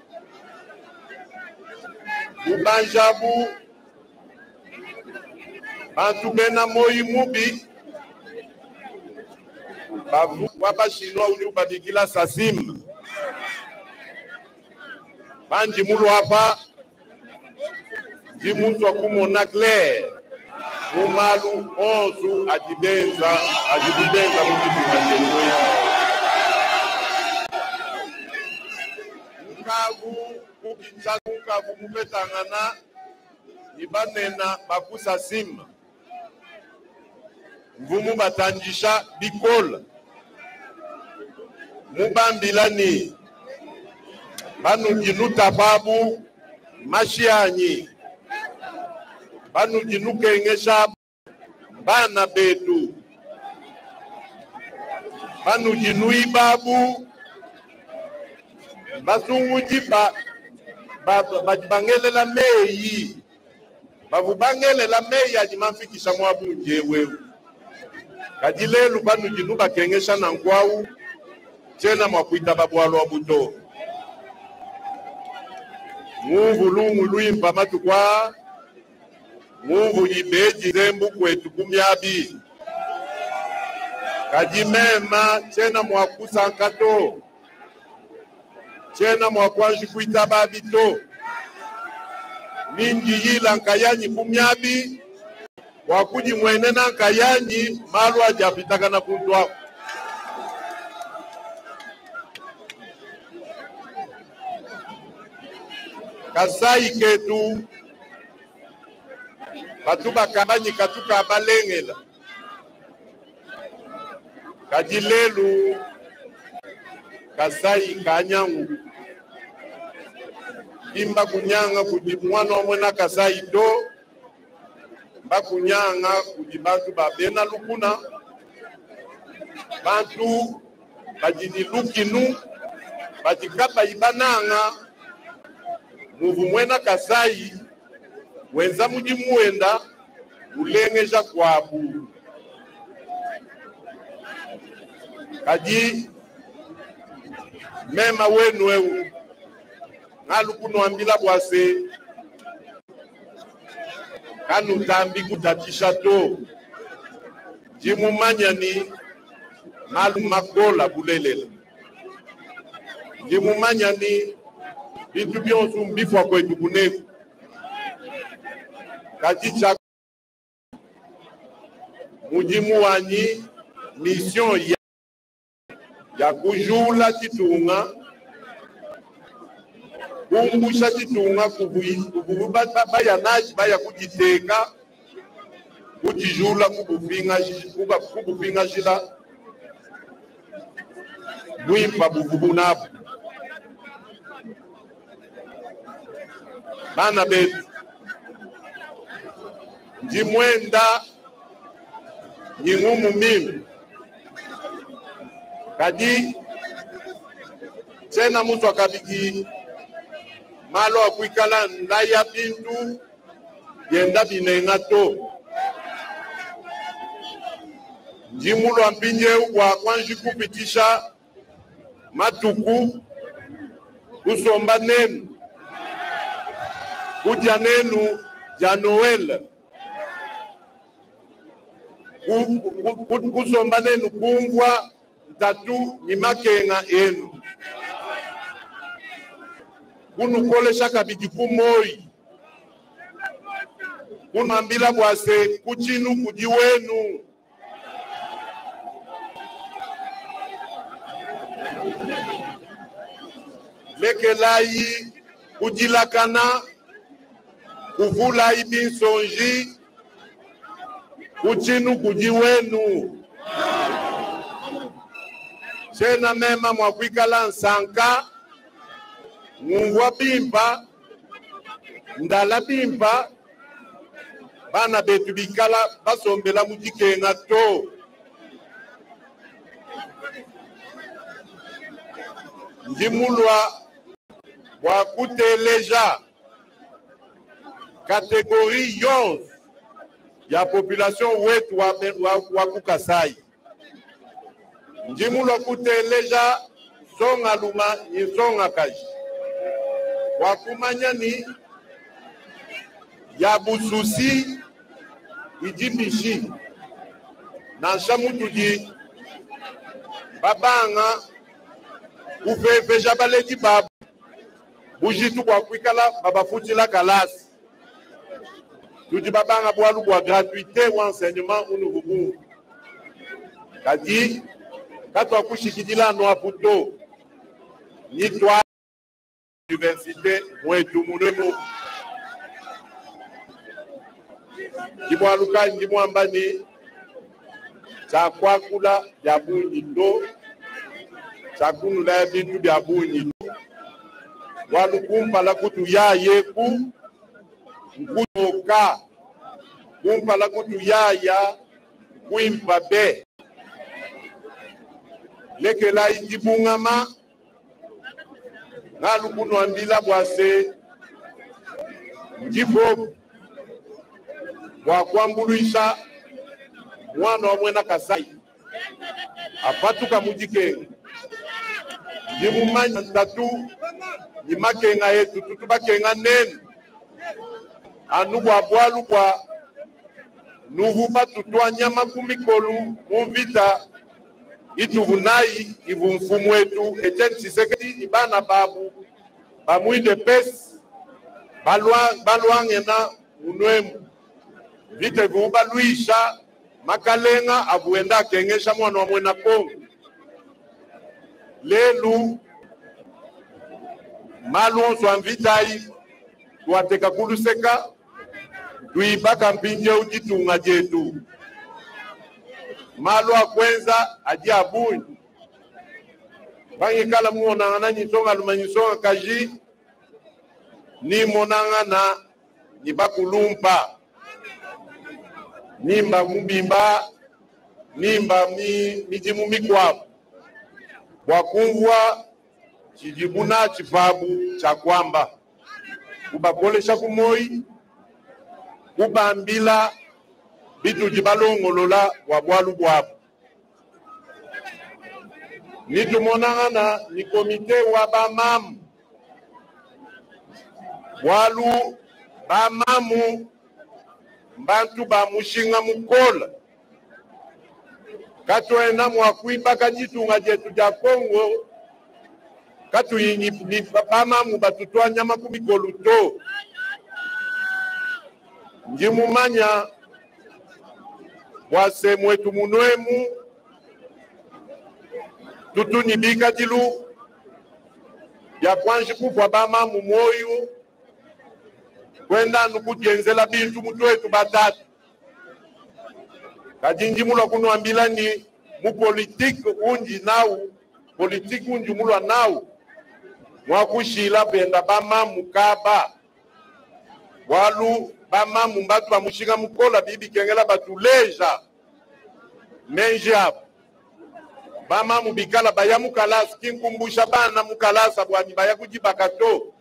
bubanjabu bantu bena moyi mubi bavu wabashinwa uli badikila sasim banji mulu hapa jimuntu wa kumona clair mumalu onzu ajibenza mukitu nkavu kukitsaku nkavu kupetangana ibanena bakusa sima mvumu batanjisha bikola mubambilani banujinuta babu mashianyi banujinukengesha bana betu banujinui babu basunguji bajibangelela meyi bavubangelela meyi ajimafikisha mwabunje wewe kadilelu banujinu bakengesha na nkwau tena mwakuita babwalo wa buto Mungu lungu luimba matukwa Mungu yibeji zembu kwetu kumyabi kajimema tena mwakusankato tena mwakwanji kuita babito mingi yila nkayanyi kumyabi wakuji mwenena nkayanyi malu ajapitaka na kuntu wako Kasai ketu batuba kabanyi katuka balengela kajilelu Kasai kanyangu imba kunyanga kujimwana omwena Kasai do bakunyanga kujibantu babena lukuna bantu bajini lukinu bajikaba ibananga muvu mwena Kasai wenza mujimuenda ulengeja kwabu kaji mema wenu wewe ngalukuno ambila bwase kanu tambi kutatisha to jimumanyani malu makola bulelela jimumanyani bitu byonsu mbifwa kwetu kuneku kajicha mujimu wanyi mission ya kujula chitunga kumbusha chitunga kubayanaji baya kujiteka kujijula kubupinga jila bwimpa buvubunabu bana betu njimwenda nyingumu mimi kadi tena mutu akabiki malo akuikala ndaya bintu yenda binenga to njimulo ampinje kwa kwanji kupitisha matuku kusomba nenu kuja nenu ya Noel kusomba nenu kungwa tatu ni makenga enu kunukolesha kabiki kumoi kunambila bwase kuchinu kujiwenu lekelai kujilakana kuvula ibinsonji kuchinu kujiwenu tena mema mwakwikala nsanka ngungwa bimba ndala bimba bana betu bikala basombela mujikenga to njimulwa wakuteleja kategori yonse ya population wetu wa Kasai njimulwa kuteleja songa luma ni songa kaji wakumanyani ya bususi ijibishi na shamutuji babanga ufefeja baledi babu bujitu kwa kwikala babafutila kalasi Tudi babanga bwalu bwa gratuité ou enseignement ou nouveau. Kadi katwa kushikidila no aputo ni toi université mwetu munemo Kibwaluka ndimwambani chakwakula bya bunyindo chakunula bintu bya bunyindo walukumpa la kutu ya yeku nkutoka kumpa la kutu ya kuimpa be leke la indibungama ngalukuno andila bwase ndifo wakwambuluisha mwana wa mwena Kasai apatuka mujike ndimumanya tatu ni makenga yetu tutubakenga nene anubwa bwalu kwa nuhuba tutwa nyama kumikolu muvita ituvunai ivumfumu wetu Etienne Tshisekedi ibana babu bamwinde pesi balwangena unwemu vite vuba luisha makalenga avuenda kengesha mwana wa mwena Kongo lelu malonso anvitai tuateka kuluseka tuibaka mpinje ujitunga jetu malo akwenza aji abuni bangi kala muonanga na nyisonga lumanyisonga kaji ni monanga na nibakulumpa nimba mubimba nimba mijimu mikwabu wakungwa chijibuna chipabu cha kwamba kubakolesha kumoi kubambila bitu jibalongolola wabwalu bwabu nitumonangana ni komite wa bamamu bwalu bamamu mbantu bamushinga mukola katoena mwakuiba kajitunga jetu ja Kongo katu ni bamamu batutwa nyama kumikolu to njimumanya wase mwetu munwemu tutunibika jilu ya kwanji kufwa bamamu moyu kwenda nukujenzela bintu mutu wetu batatu kajinji mulwa kunuambila ni mupolitiki unji nau politiki unji mulwa nau mwakushila benda bamamu kaba walu bamamu mbatu bamushinga mukola bibi kengela batuleja menje hapo bamamu bikala bayamukalasa kinkumbusha bana mukalasa bwani bayakujibakato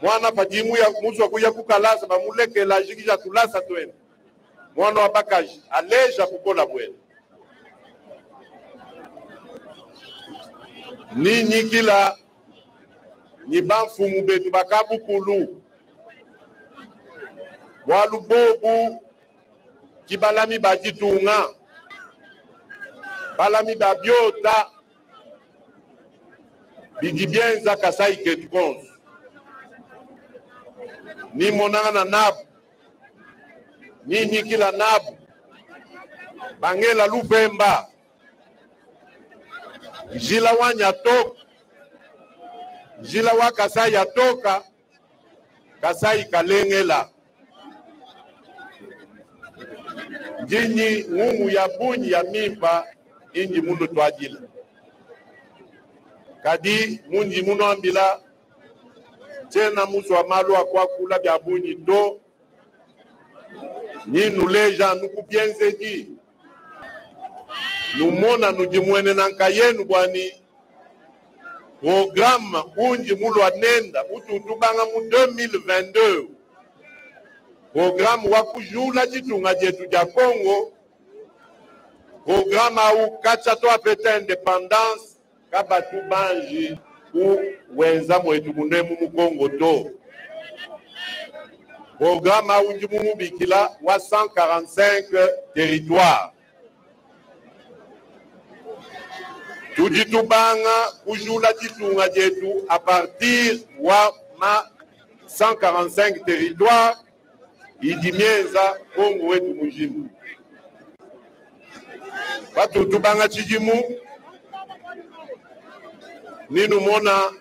mwana pajimu ya muswa kuya kukalasa bamulekela jikija tulasa twene mwana wa bakaji aleja kukola bwene ninyi kila ni bamfumu betu bakabukulu walubobu kibalami bajitunga balami babiota bidibienza Kasai ketu konsu ni monanga na nabu ninyi kila nabu bangela lupemba jila wanya toka jila wa Kasai yatoka Kasai kalengela jinyi ngumu ya bunyi ya mimba inji mundu twajila kadi munji muno ambila tena musu wa malu akwa kula bya bunyi do ninu leja nukupienze ji numona nujimwene nanka yenu bwani programa unji mulu anenda ututubanga mu 2022 programu wa kujula jitunga jetu ja Kongo programu au kacha to apeta independence kabatu banji u wenza mwetu munemu mu Kongo to programu au njimu bikila wa 145 territoires tujitubanga kujula jitunga jetu a partir wa ma 145 territoires idimieza Kongo wetu mujimu. Watu tubanga chijimu ninu mona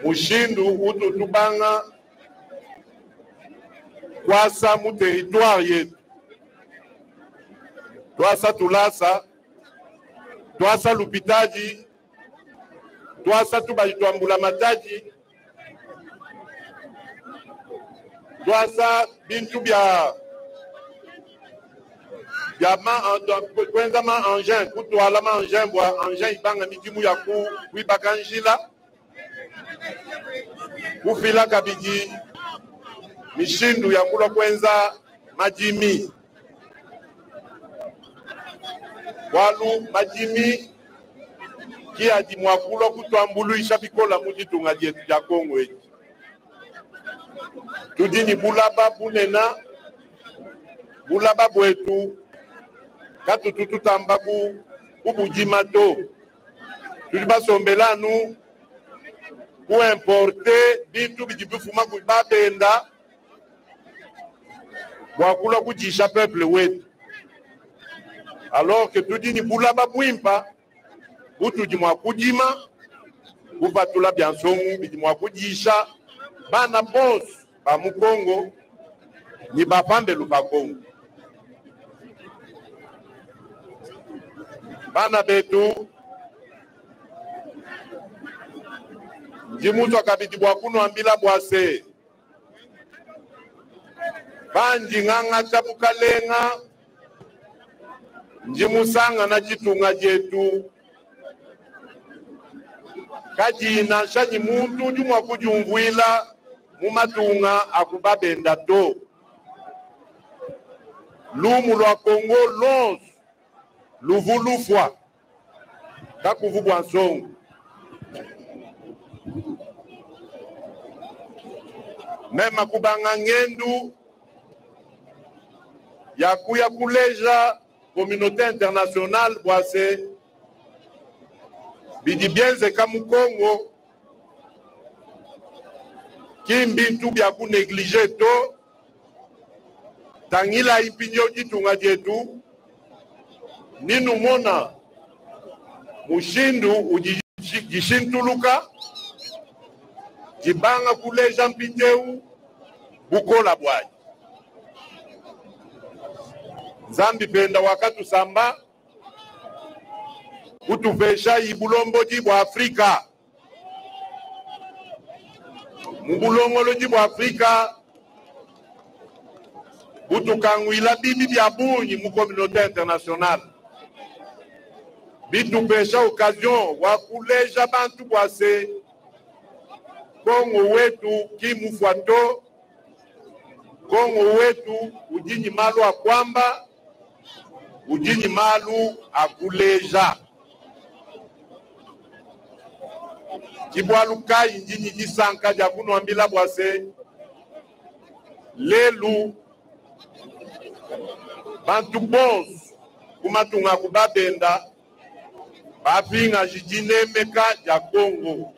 mushindu utu tubanga kwasa mu territoire yetu. Twasa tulasa, twasa lupitaji, twasa tubajitwambula mataji, twasa bintu bya kwenza ma engin kutwala ma engin bwa engin ibanga midimu ya kuibaka njila kufila kabiji mishindu ya kula kwenza majimi walu majimi kia di mwakulo kutwambulu ishabikola mujitunga dietu ya Kongo eti tudini bulaba bunena bulaba bwetu katu tututamba kubujima to tuli basombelanu kuimporte bintu bijibufuma kubabenda bwakula kujisha peuple wetu. Alors que tudini bulaba bwimpa butuji mwakujima kuvatula byansongu biji mwakujisha bana boss ba mukongo ni bapambelu ba Kongo. Bana betu jimutu akabidi bwakuno ambila bwase banji nganga tabukalenga njimusanga na chitunga jetu kajina shanyi muntu jumwa kujungwila mumatunga akubabenda to lumu lwa Kongo lonse luvulufwa kakuvubwa nsongo mema kubanga ngendu ya kuya kuleja communauté internationale bwase bidi bienze kamu Kongo kimbintu bya kuneglige to tangila ipinyo jitunga jetu ninu mona mushindu ujishintuluka jibanga kuleja mpiteu bukola bwaji Zambi penda wakatu samba kutuvesha ibulomboji bwa Afrika mubulongoloji bwa Afrika butukangwila bibi bya bunyi mu communauté internationale bitupesha occasion wa kuleja bantu bwase Kongo wetu kimufwato Kongo wetu ujinyi malu akwamba ujinyi malu akuleja kibwaluka injinyi jisanka jakuno ambila bwase lelu bantu bons kumatunga kubabenda bapinga jijinemeka ja Kongo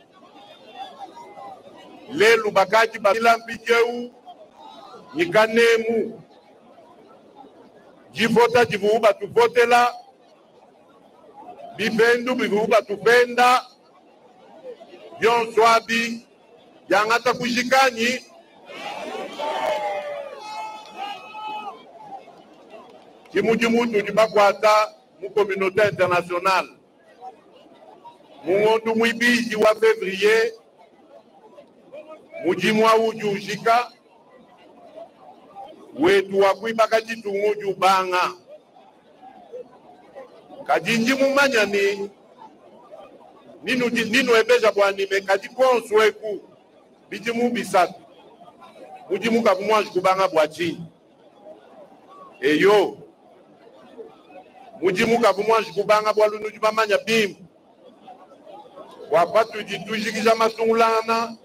lelu bakaji babila mpijeu nikanemu jivota jivuba tuvotela bibendu bivuba tupenda byonswabi yangata kujikanyi kimujimutu jibakwata mu communauté internationale mungondu mwibiji wa février mujimwa ujujika wetu wakuiba kajitungu jubanga kajinji mumanyani ninu ebeja bwanime kajikonsweku bijimu bisatu mujimuka kumwaji kubanga bwachi eyo mujimuka kumwaji kubanga bwalunu jubamanya bimu wapatu jitujikija masungulana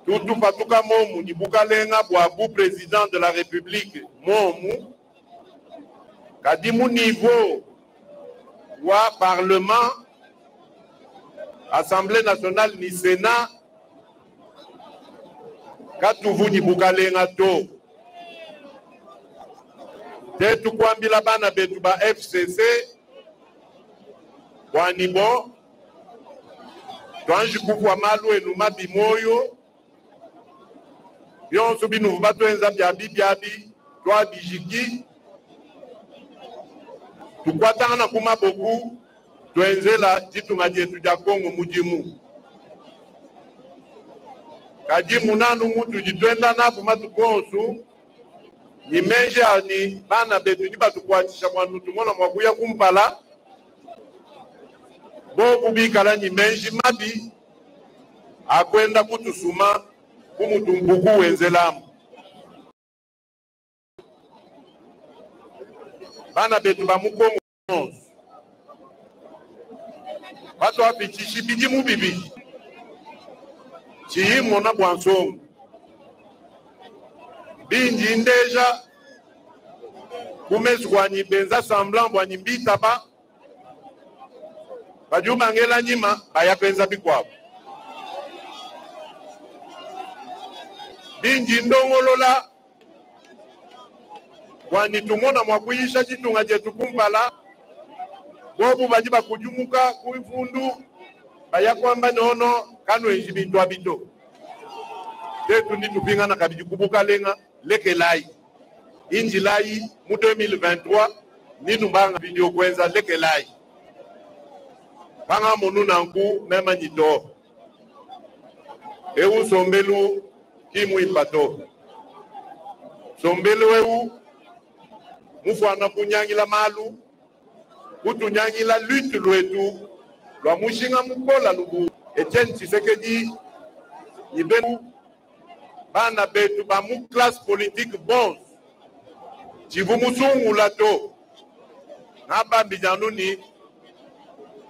tutu patuka momu nibukalenga bwabu président de la République momu kadimu niveau wa parlement Assemblée nationale ni Sénat katuvuni bukalenga to te tukwambila bana betu ba FCC wanibo twanji kukwa malu enu mabimoyo byonso binu batwenza byabi twabijiki tukwatana kumaboku twenzela chitunga jetu ja Kongo mujimu kajimu nanu mutu jitwenda nabu matukonsu ni menja ni bana betu niba tukwatisha kwanu tumona mwakuya kumpala boku bikala ni menji mabi akwenda kutusuma kumutumbuku wenzelamu bana betu ba mukongo bato apichishi bidi mubibi chihimo na bwansongo binji ndeja kumezi kwanyi benza samblant bwanyi mbita ba bajuma ngela nyima bayapenza bikwabo binji ndongolola kwani tumona mwakuyisha chitunga jetu kumpala bobu bajiba kujumuka kuifundu bayakwamba nono kanwenji bintu abito tetu nitupinga na kabiji kubuka lenga leke lai inji lai mu 2023 ninumbanga video kwenza leke lai panga monu nanku mema nyito ewu sombelu kimu ipato sombelu ewu mufwana kunyangila malu kutunyangila lutu lwetu lwa mushinga mukola lubu Etienne Tshisekedi ibenu bana betu ba mu classe politique bons chivu musungu lato ngaba bijanuni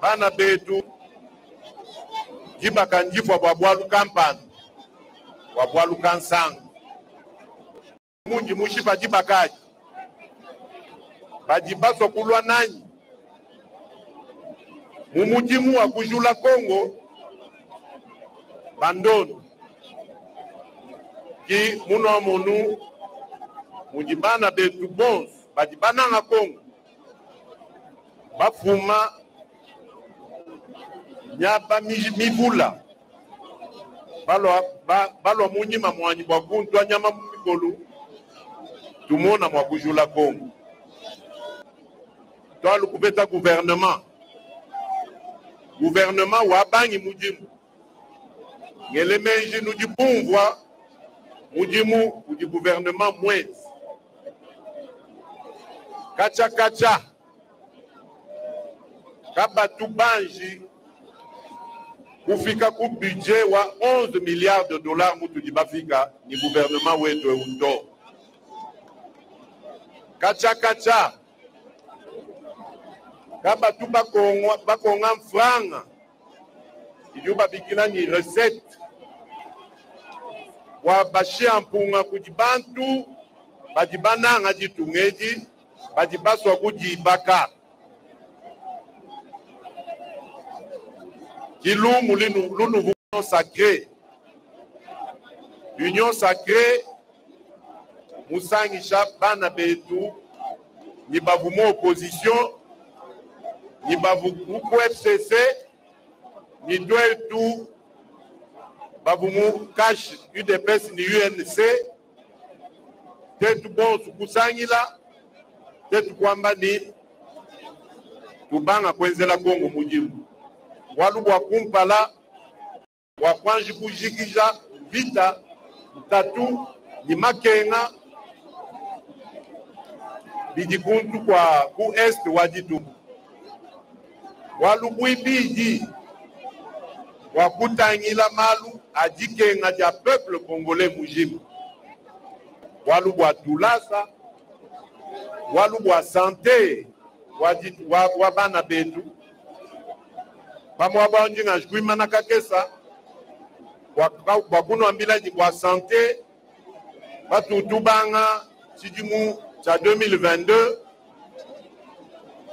bana betu jibaka njifwa bwabwalu kampani wabwalu kansang munji mushipa jibakaji bajibaso kulwa nanyi mumujimu wa kujula Kongo bandono ki muno munu mujibana betu bons bajibana nga Kongo bafuma nyaba mivula balwa munyima mwanyi bwa kuntwa nyama mukolu tumona mwa kujula Kongo twalu kubeta gouvernement wabangi mujimu ngele menji nujipumvwa mujimu uji gouvernement mwezi kacha kabatu banji kufika ku budget wa 11 milliards de dollars mutu jibafika ni gouvernement wetu eundo kacha kabatu bakonga franga ijuba bikina ni recette wa bashia mpunga kujibantu bajibananga jitungeji bajibaswa kujibaka kilumu lunu sacré union sacrée musangisha bana betu ni bavumo opposition ni bavumu FCC ni dwetu bavumu cash UDPS ni UNC tetu bonsu kusangila tetu kwamba ni tubanga kwenzela Kongo mujimu walu wa kumpala wa kwanji kujikija vita tatu ni makenga bidikuntu kwa ku est wajitu walu bwibiji wakutangila malu ajikenga ja peuple congolais mujimu walu bwa tulasa walu bwa santé wa bana betu pamwa banjinga jkwima na kakesa wakuno ambilaji bwa santé batutubanga chijimu cha 2022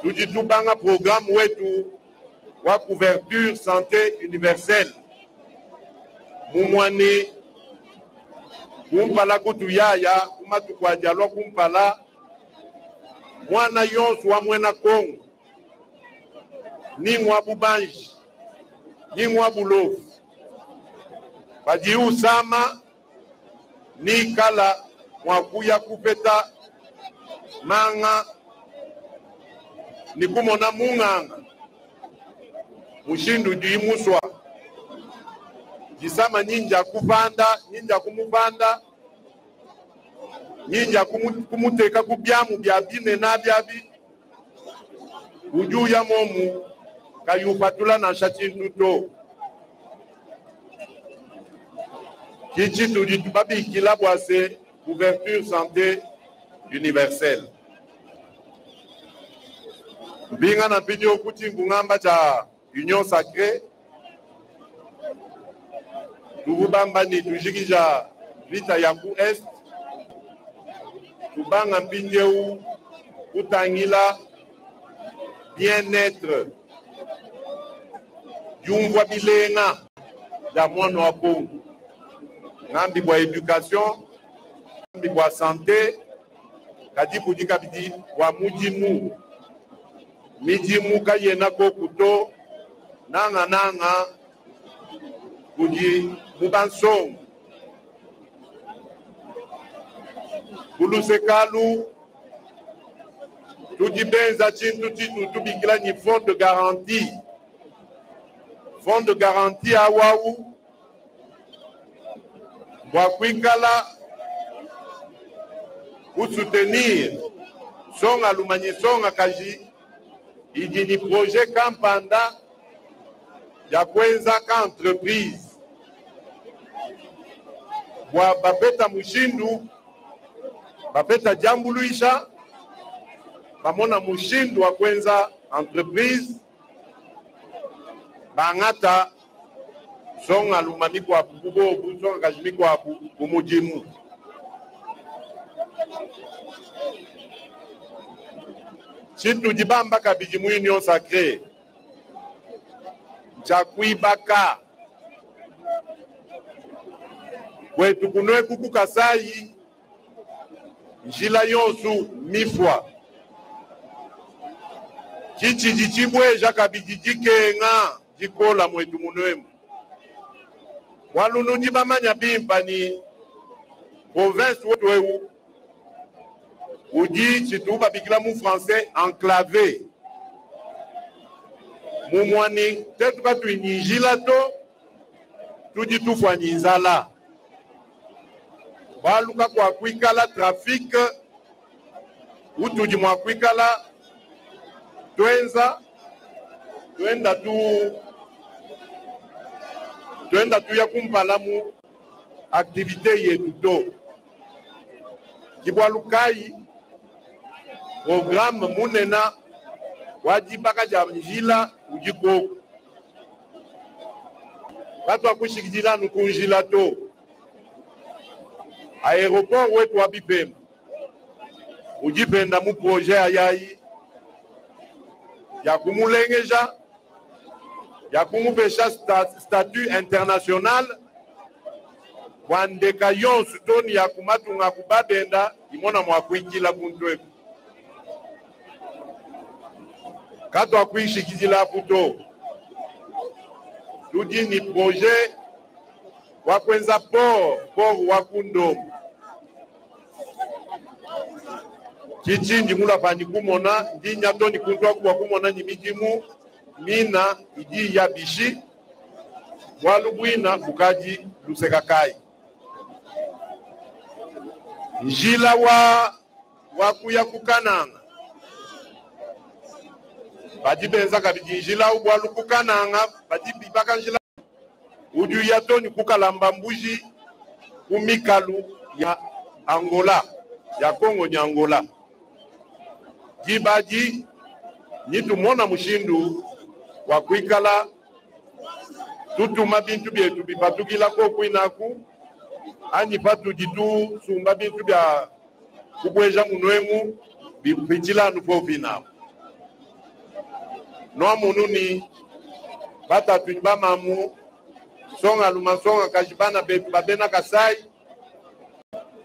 tujitubanga programme wetu wa couverture santé universelle mumwani kumpala kutuyaya kumatu kwa jalwa kumpala mwana yonsu wa mwena Kongo ni mwabu banji ni mwabu lofu badi usama ni kala mwakuya kupeta manga ni kumona munganga mushindu dimuswa jisama ninja kupanda ninja kumupanda ninja kumuteka kubyamu bya bine na byabi ujuya momu kayupatula na shachintuto kichi tubabi kila boise couverture santé universelle binga na video kuti ngamba cha union sacrée tubamba ni tujikija vita ya ku est tubanga mpinjeu kutangila bien-être yungwa bilenga ya mwana wa Kongo ngambi bwa éducation ngambi bwa santé kadi kudika bidi wa mujimu mijimu kayena ko kuto nanga kudi mubansong Kulusekalu tudi benza chintu titu tubikila ni fonds de garantie awawu kwa kwikala soutenir songa lumanyi songa kaji idini projet kampanda ya kwenza ka entreprise kwa bapeta mushindu bapeta jambuluisha bamona mushindu wa kwenza entreprise bangata songa lumami kwa kubobu songa kajimi kwa kumujimu Chitu jibamba kabijimu union sacrée chakuibaka kwetu kunwe kuku Kasai njila yonsu mifwa chichi jichibwe jakabijijike nga jikola mwetu munwemu walunu jibamanya bimpa ni province wetu uji chituba bikila mu français enclavé mumwani tetu katu inyinjila to tujitufwa nyinzala baluka kwa kwikala trafic utuji mwa kwikala twenda tu ya kumpalamu activité yetu to kibwalukai programme munena wajibaka ja njila ujikoko watu akushikijila nukunjila to aéroport wetu wa Bipemba ujipenda mu projet ayayi ya kumulengeja ya kumupesha statut international wandeka yonsu toni ya kumatunga kubadenda imona mwakwinjila kuntweku kato akwishikizila puto tudi ni projet wakwenza port wakundomo chichindi mula fani kumona ndinya toni kuntwa kuwa kumona nyimijimu mina idi ya bishi walubwina bukaji lusekakai njila wakuya kukananga badi benza kabidi njila ubwalu kukananga badi bibaka njila uju ya toni kukalamba mbuji kumikalu ya Angola ya Kongo ni Angola jibaji nitu mona mushindu wa kuikala tutuma bintu byetu bipatukila ko kwinaku ani patu jitu sumba bintu bya kubweja munwemu bipitila nupo vina no mununi bata tunyba mamu songa luma songa kajibana babena Kasai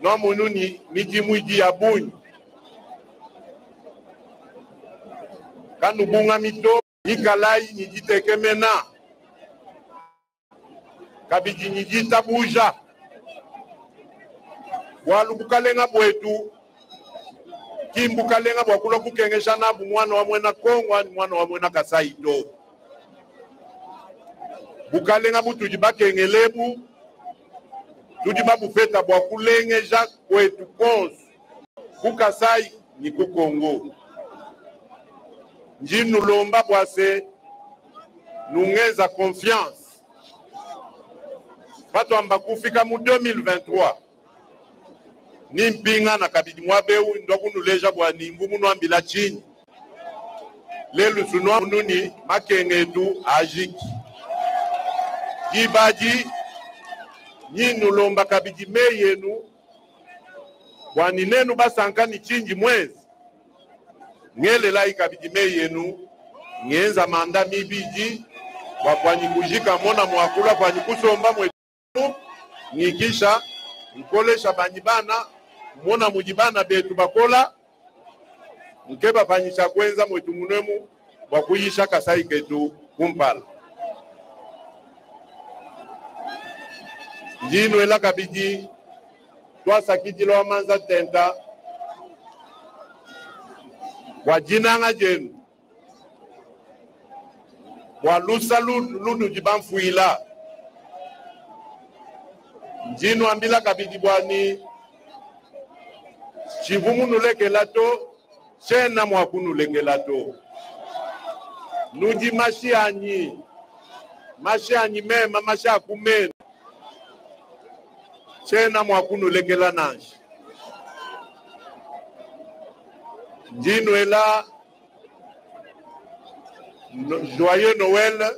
no mununi miji mwiji ya bunyi kanu bunga mito ikalai nijiteke mena kabiji nijita buja walubukalenga bwetu kimbukalenga bwakula kukengesha nabu mwana wa mwena Kongo ni mwana wa mwena Kasaito bukalenga butuji bakengelebu tuji babufeta bwakulengeja kwetu konsu kukasai ni kukongo njinu lomba bwase nungeza confiance pato amba kufika mu 2023 ni mpinga na kabidi mwabeu ndokunuleja bwa nimbu muno ambila chini lelu sunwa mununi makengetu ajiki kibaji nyinu lomba kabidi meyenu wani nenu basankani chinji mwezi ngele lai kabidi meyenu ngenza manda mibiji wakwanyi kujika mona mwakula kwanyi kusomba mwetu nikisha mkolesha banyibana mona mujibana betu bakola mkeba panyisha kwenza mwetu munemu wakuyisha Kasai ketu kumpala njino ela kabidi twasakitilo wa manza tenta wajinanga jenu walusa lunu jibamfuila njino ambila kabidi bwani chivumu nulekela to chena mwakunulekela to nuji mashianyi mema mashakumena chena mwakunulekela nanshi njino ela joyeux Noël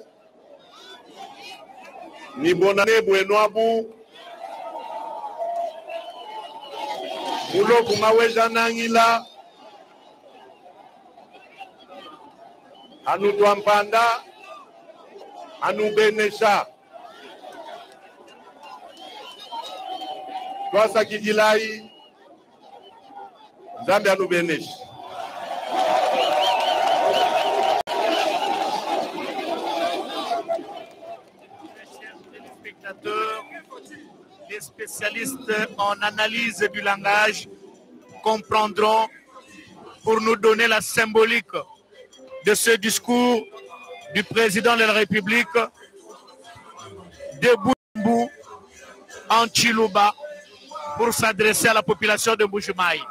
ni bonne année bueno abu mulo kumaweja nangila anu twampanda anu benesha twasa kijilai Nzambe anu benesha les spécialistes en analyse du langage comprendront pour nous donner la symbolique de ce discours du président de la République de Bumbou en Chiluba pour s'adresser à la population de Mbuji-Mayi.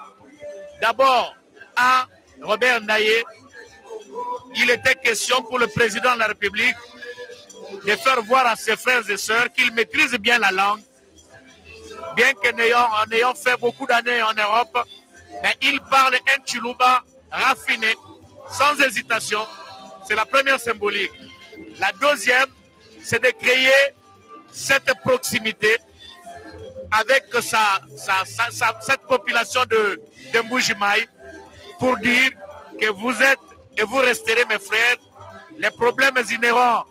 D'abord, à Robert Ndaye, il était question pour le président de la République de faire voir à ses frères et sœurs qu'il maîtrise bien la langue, bien qu'en ayant fait beaucoup d'années en Europe, mais il parle un Chiluba raffiné, sans hésitation. C'est la première symbolique. La deuxième, c'est de créer cette proximité avec cette population de Mbuji-Mayi pour dire que vous êtes et vous resterez, mes frères, les problèmes inhérents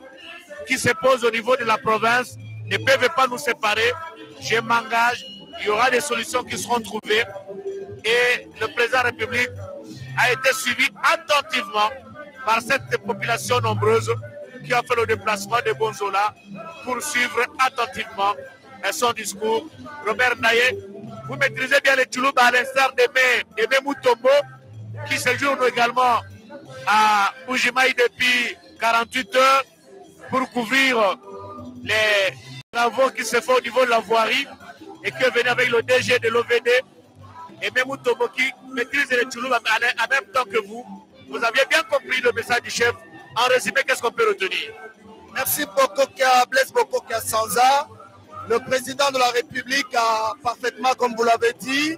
qui se posent au niveau de la province ne peuvent pas nous séparer. Je m'engage, il y aura des solutions qui seront trouvées et le président de la République a été suivi attentivement par cette population nombreuse qui a fait le déplacement de Bonzola pour suivre attentivement son discours. Robert Ndaye, vous maîtrisez bien les Chiluba à l'instar d'Aimé Mutombo qui séjourne également à Mbuji-Mayi depuis 48 heures pour couvrir les travaux qui se font au niveau de la voirie et qui est venu avec le DG de l'OVD et même Mutombo qui maîtrise les Chiluba en même temps que vous. Vous aviez bien compris le message du chef. En résumé, qu'est-ce qu'on peut retenir? Merci Bokoka, Blaise Bokoka Sanza. Le président de la République a parfaitement, comme vous l'avez dit,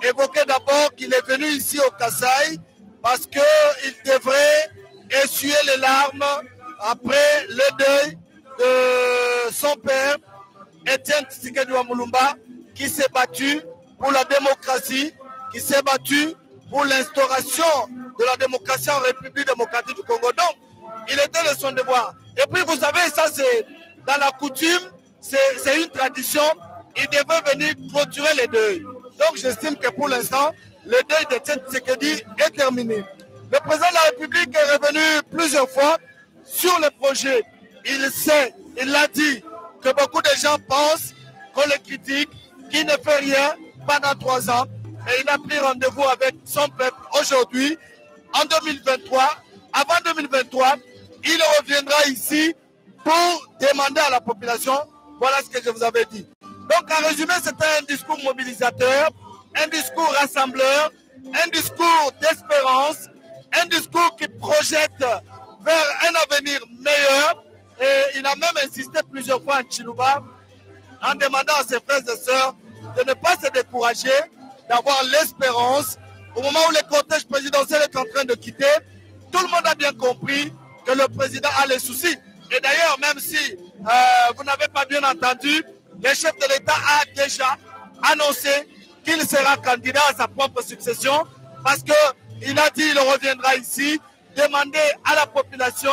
évoqué d'abord qu'il est venu ici au Kasai parce qu'il devrait essuyer les larmes après le deuil de son père, Étienne Tshisekedi Mulumba, qui s'est battu pour la démocratie, qui s'est battu pour l'instauration de la démocratie en République démocratique du Congo. Donc, il était de son devoir. Et puis, vous savez, ça c'est dans la coutume, c'est une tradition. Il devait venir clôturer les deuils. Donc j'estime que pour l'instant, le deuil de Tshisekedi est terminé. Le président de la République est revenu plusieurs fois sur le projet. Il sait, il l'a dit, que beaucoup de gens pensent qu'on le critique, qu'il ne fait rien pendant 3 ans. Et il a pris rendez-vous avec son peuple aujourd'hui, en 2023. Avant 2023, il reviendra ici pour demander à la population, voilà ce que je vous avais dit. Donc en résumé, c'était un discours mobilisateur, un discours rassembleur, un discours d'espérance, un discours qui projette vers un avenir meilleur. Et il a même insisté plusieurs fois en Chiluba en demandant à ses frères et sœurs de ne pas se décourager, d'avoir l'espérance. Au moment où le cortège présidentiel est en train de quitter, tout le monde a bien compris que le président a les soucis. Et d'ailleurs, même si vous n'avez pas bien entendu, le chef de l'État a déjà annoncé qu'il sera candidat à sa propre succession parce qu'il a dit qu'il reviendra ici demander à la population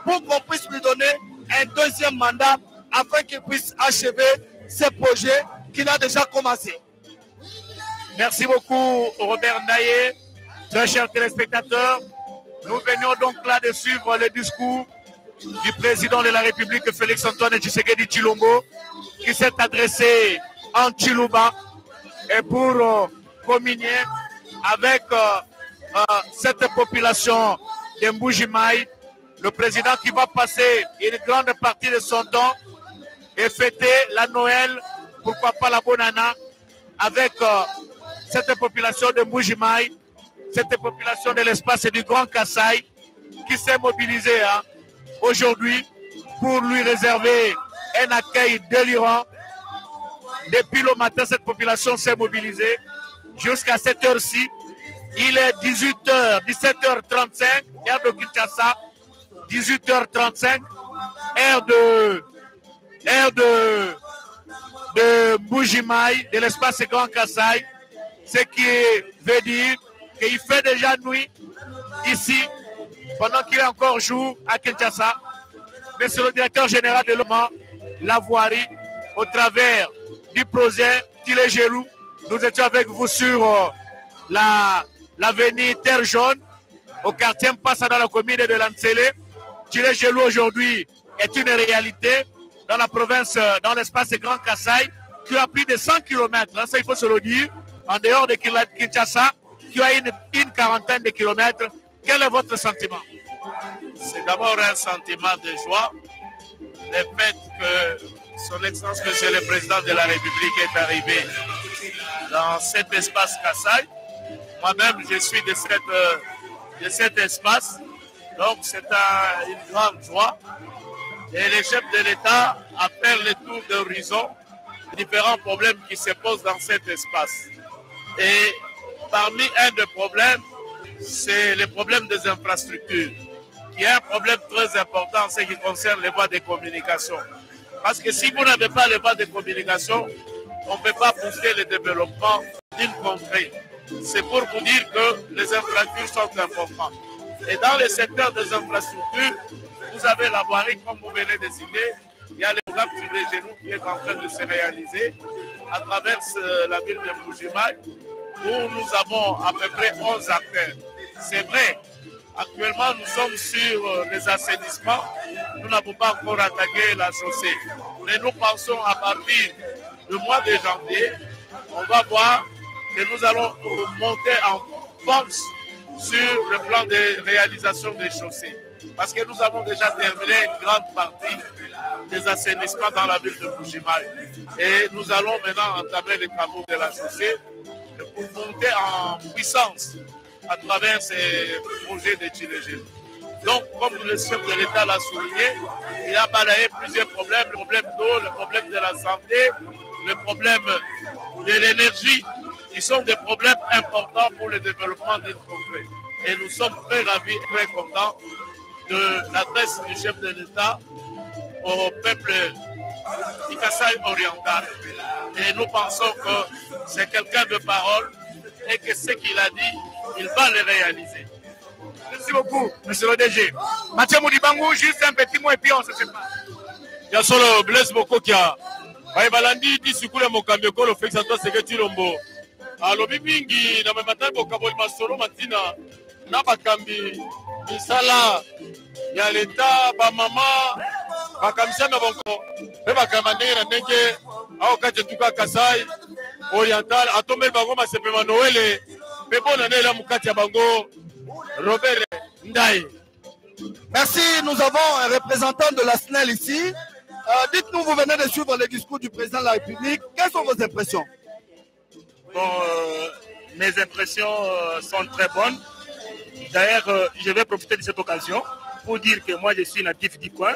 pour qu'on puisse lui donner un deuxième mandat afin qu'il puisse achever ses projets qu'il a déjà commencé. Merci beaucoup Robert Ndaye. Très chers téléspectateurs, nous venions donc là de suivre le discours du président de la République Félix-Antoine Tshisekedi Tshilombo qui s'est adressé en Chiluba et pour communier avec cette population de Mbuji-Mayi, le président qui va passer une grande partie de son temps et fêter la Noël, pourquoi pas la bonne année, avec cette population de Mbuji-Mayi, cette population de l'espace du Grand Kasaï qui s'est mobilisée aujourd'hui pour lui réserver un accueil délirant. Depuis le matin, cette population s'est mobilisée jusqu'à cette heure-ci. Il est 17h35, heure de Kinshasa, 18h35, heure de Mbuji-Mayi, de l'espace Grand Kasaï, ce qui veut dire qu'il fait déjà nuit ici, pendant qu'il est encore jour à Kinshasa. Mais c'est le directeur général de l'OMA, la voirie, au travers du projet Tilé-Gelou. Nous étions avec vous sur l'avenue Terre Jaune, au quartier Mpassa dans la commune de Lansele. Tilé-Gelou aujourd'hui est une réalité dans la province, dans l'espace Grand Kasaï, qui a plus de 100 km, ça il faut se le dire, en dehors de Kinshasa, qui a une quarantaine de kilomètres. Quel est votre sentiment? C'est d'abord un sentiment de joie, le fait que son Excellence, Monsieur le Président de la République est arrivé dans cet espace Kasaï. Moi-même, je suis de cet espace, donc c'est une grande joie. Et le chef de l'État a fait le tour d'horizon différents problèmes qui se posent dans cet espace. Et parmi un des problèmes, c'est le problème des infrastructures, qui est un problème très important en ce qui concerne les voies de communication. Parce que si vous n'avez pas les voies de communication, on ne peut pas pousser le développement d'une contrée. C'est pour vous dire que les infrastructures sont importantes. Et dans le secteur des infrastructures, vous avez la voirie, comme vous venez de citer, il y a le programme Tilé-Gelou qui est en train de se réaliser à travers la ville de Mbuji-Mayi, où nous avons à peu près 11 acteurs. C'est vrai, actuellement nous sommes sur les assainissements, nous n'avons pas encore attaqué la chaussée. Mais nous pensons à partir du mois de janvier, on va voir que nous allons monter en force sur le plan de réalisation des chaussées. Parce que nous avons déjà terminé une grande partie des assainissements dans la ville de Mbuji-Mayi. Et nous allons maintenant entamer les travaux de la chaussée pour monter en puissance à travers ces projets de Tilé-Gelou. Donc, comme le chef de l'État l'a souligné, il a balayé plusieurs problèmes, le problème d'eau, le problème de la santé, le problème de l'énergie, qui sont des problèmes importants pour le développement d'une contrée. Et nous sommes très ravis, très contents de l'adresse du chef de l'État au peuple du Kasaï oriental. Et nous pensons que c'est quelqu'un de parole et que ce qu'il a dit, il va le réaliser. Merci beaucoup, monsieur le DG. Mathieu Moudibangou, juste un petit mot et puis on se sépare. Il y a solo Blaise Boko qui a Balandi dit Sikule Mokambeko, le Félix Antoine Tshisekedi Tshilombo. alobi mingi na memata bokaboli masolo matina na bakambi misala ya leta bamama bakamisa na bongo pe bakamba ndenge na ndenge aokati tuka Kasai oriental atombeli bango masepema noele pe bona nela mukati ya bango Robert Ndaye. Merci, nous avons un représentant de la SNEL ici. Dites-nous, vous venez de suivre le discours du président de la République. Quelles sont vos impressions? Bon, mes impressions sont très bonnes. D'ailleurs, je vais profiter de cette occasion pour dire que moi, je suis natif du coin.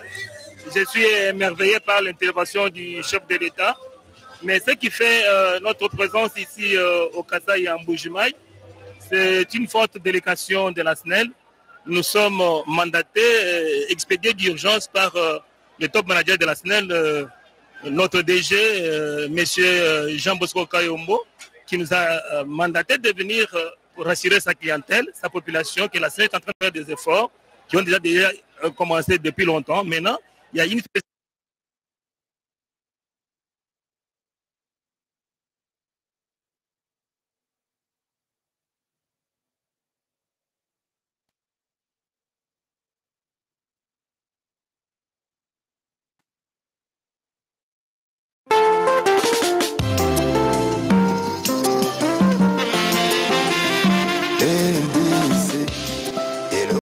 Je suis émerveillé par l'intervention du chef de l'État. Mais ce qui fait notre présence ici au Kasai et en Mbuji-Mayi, c'est une forte délégation de la SNEL. Nous sommes mandatés, expédiés d'urgence par le top manager de la SNEL, notre DG, M. Jean-Bosco Kayombo, qui nous a mandaté de venir pour rassurer sa clientèle, sa population, que la SNEL est en train de faire des efforts qui ont déjà commencé depuis longtemps. Maintenant, il y a une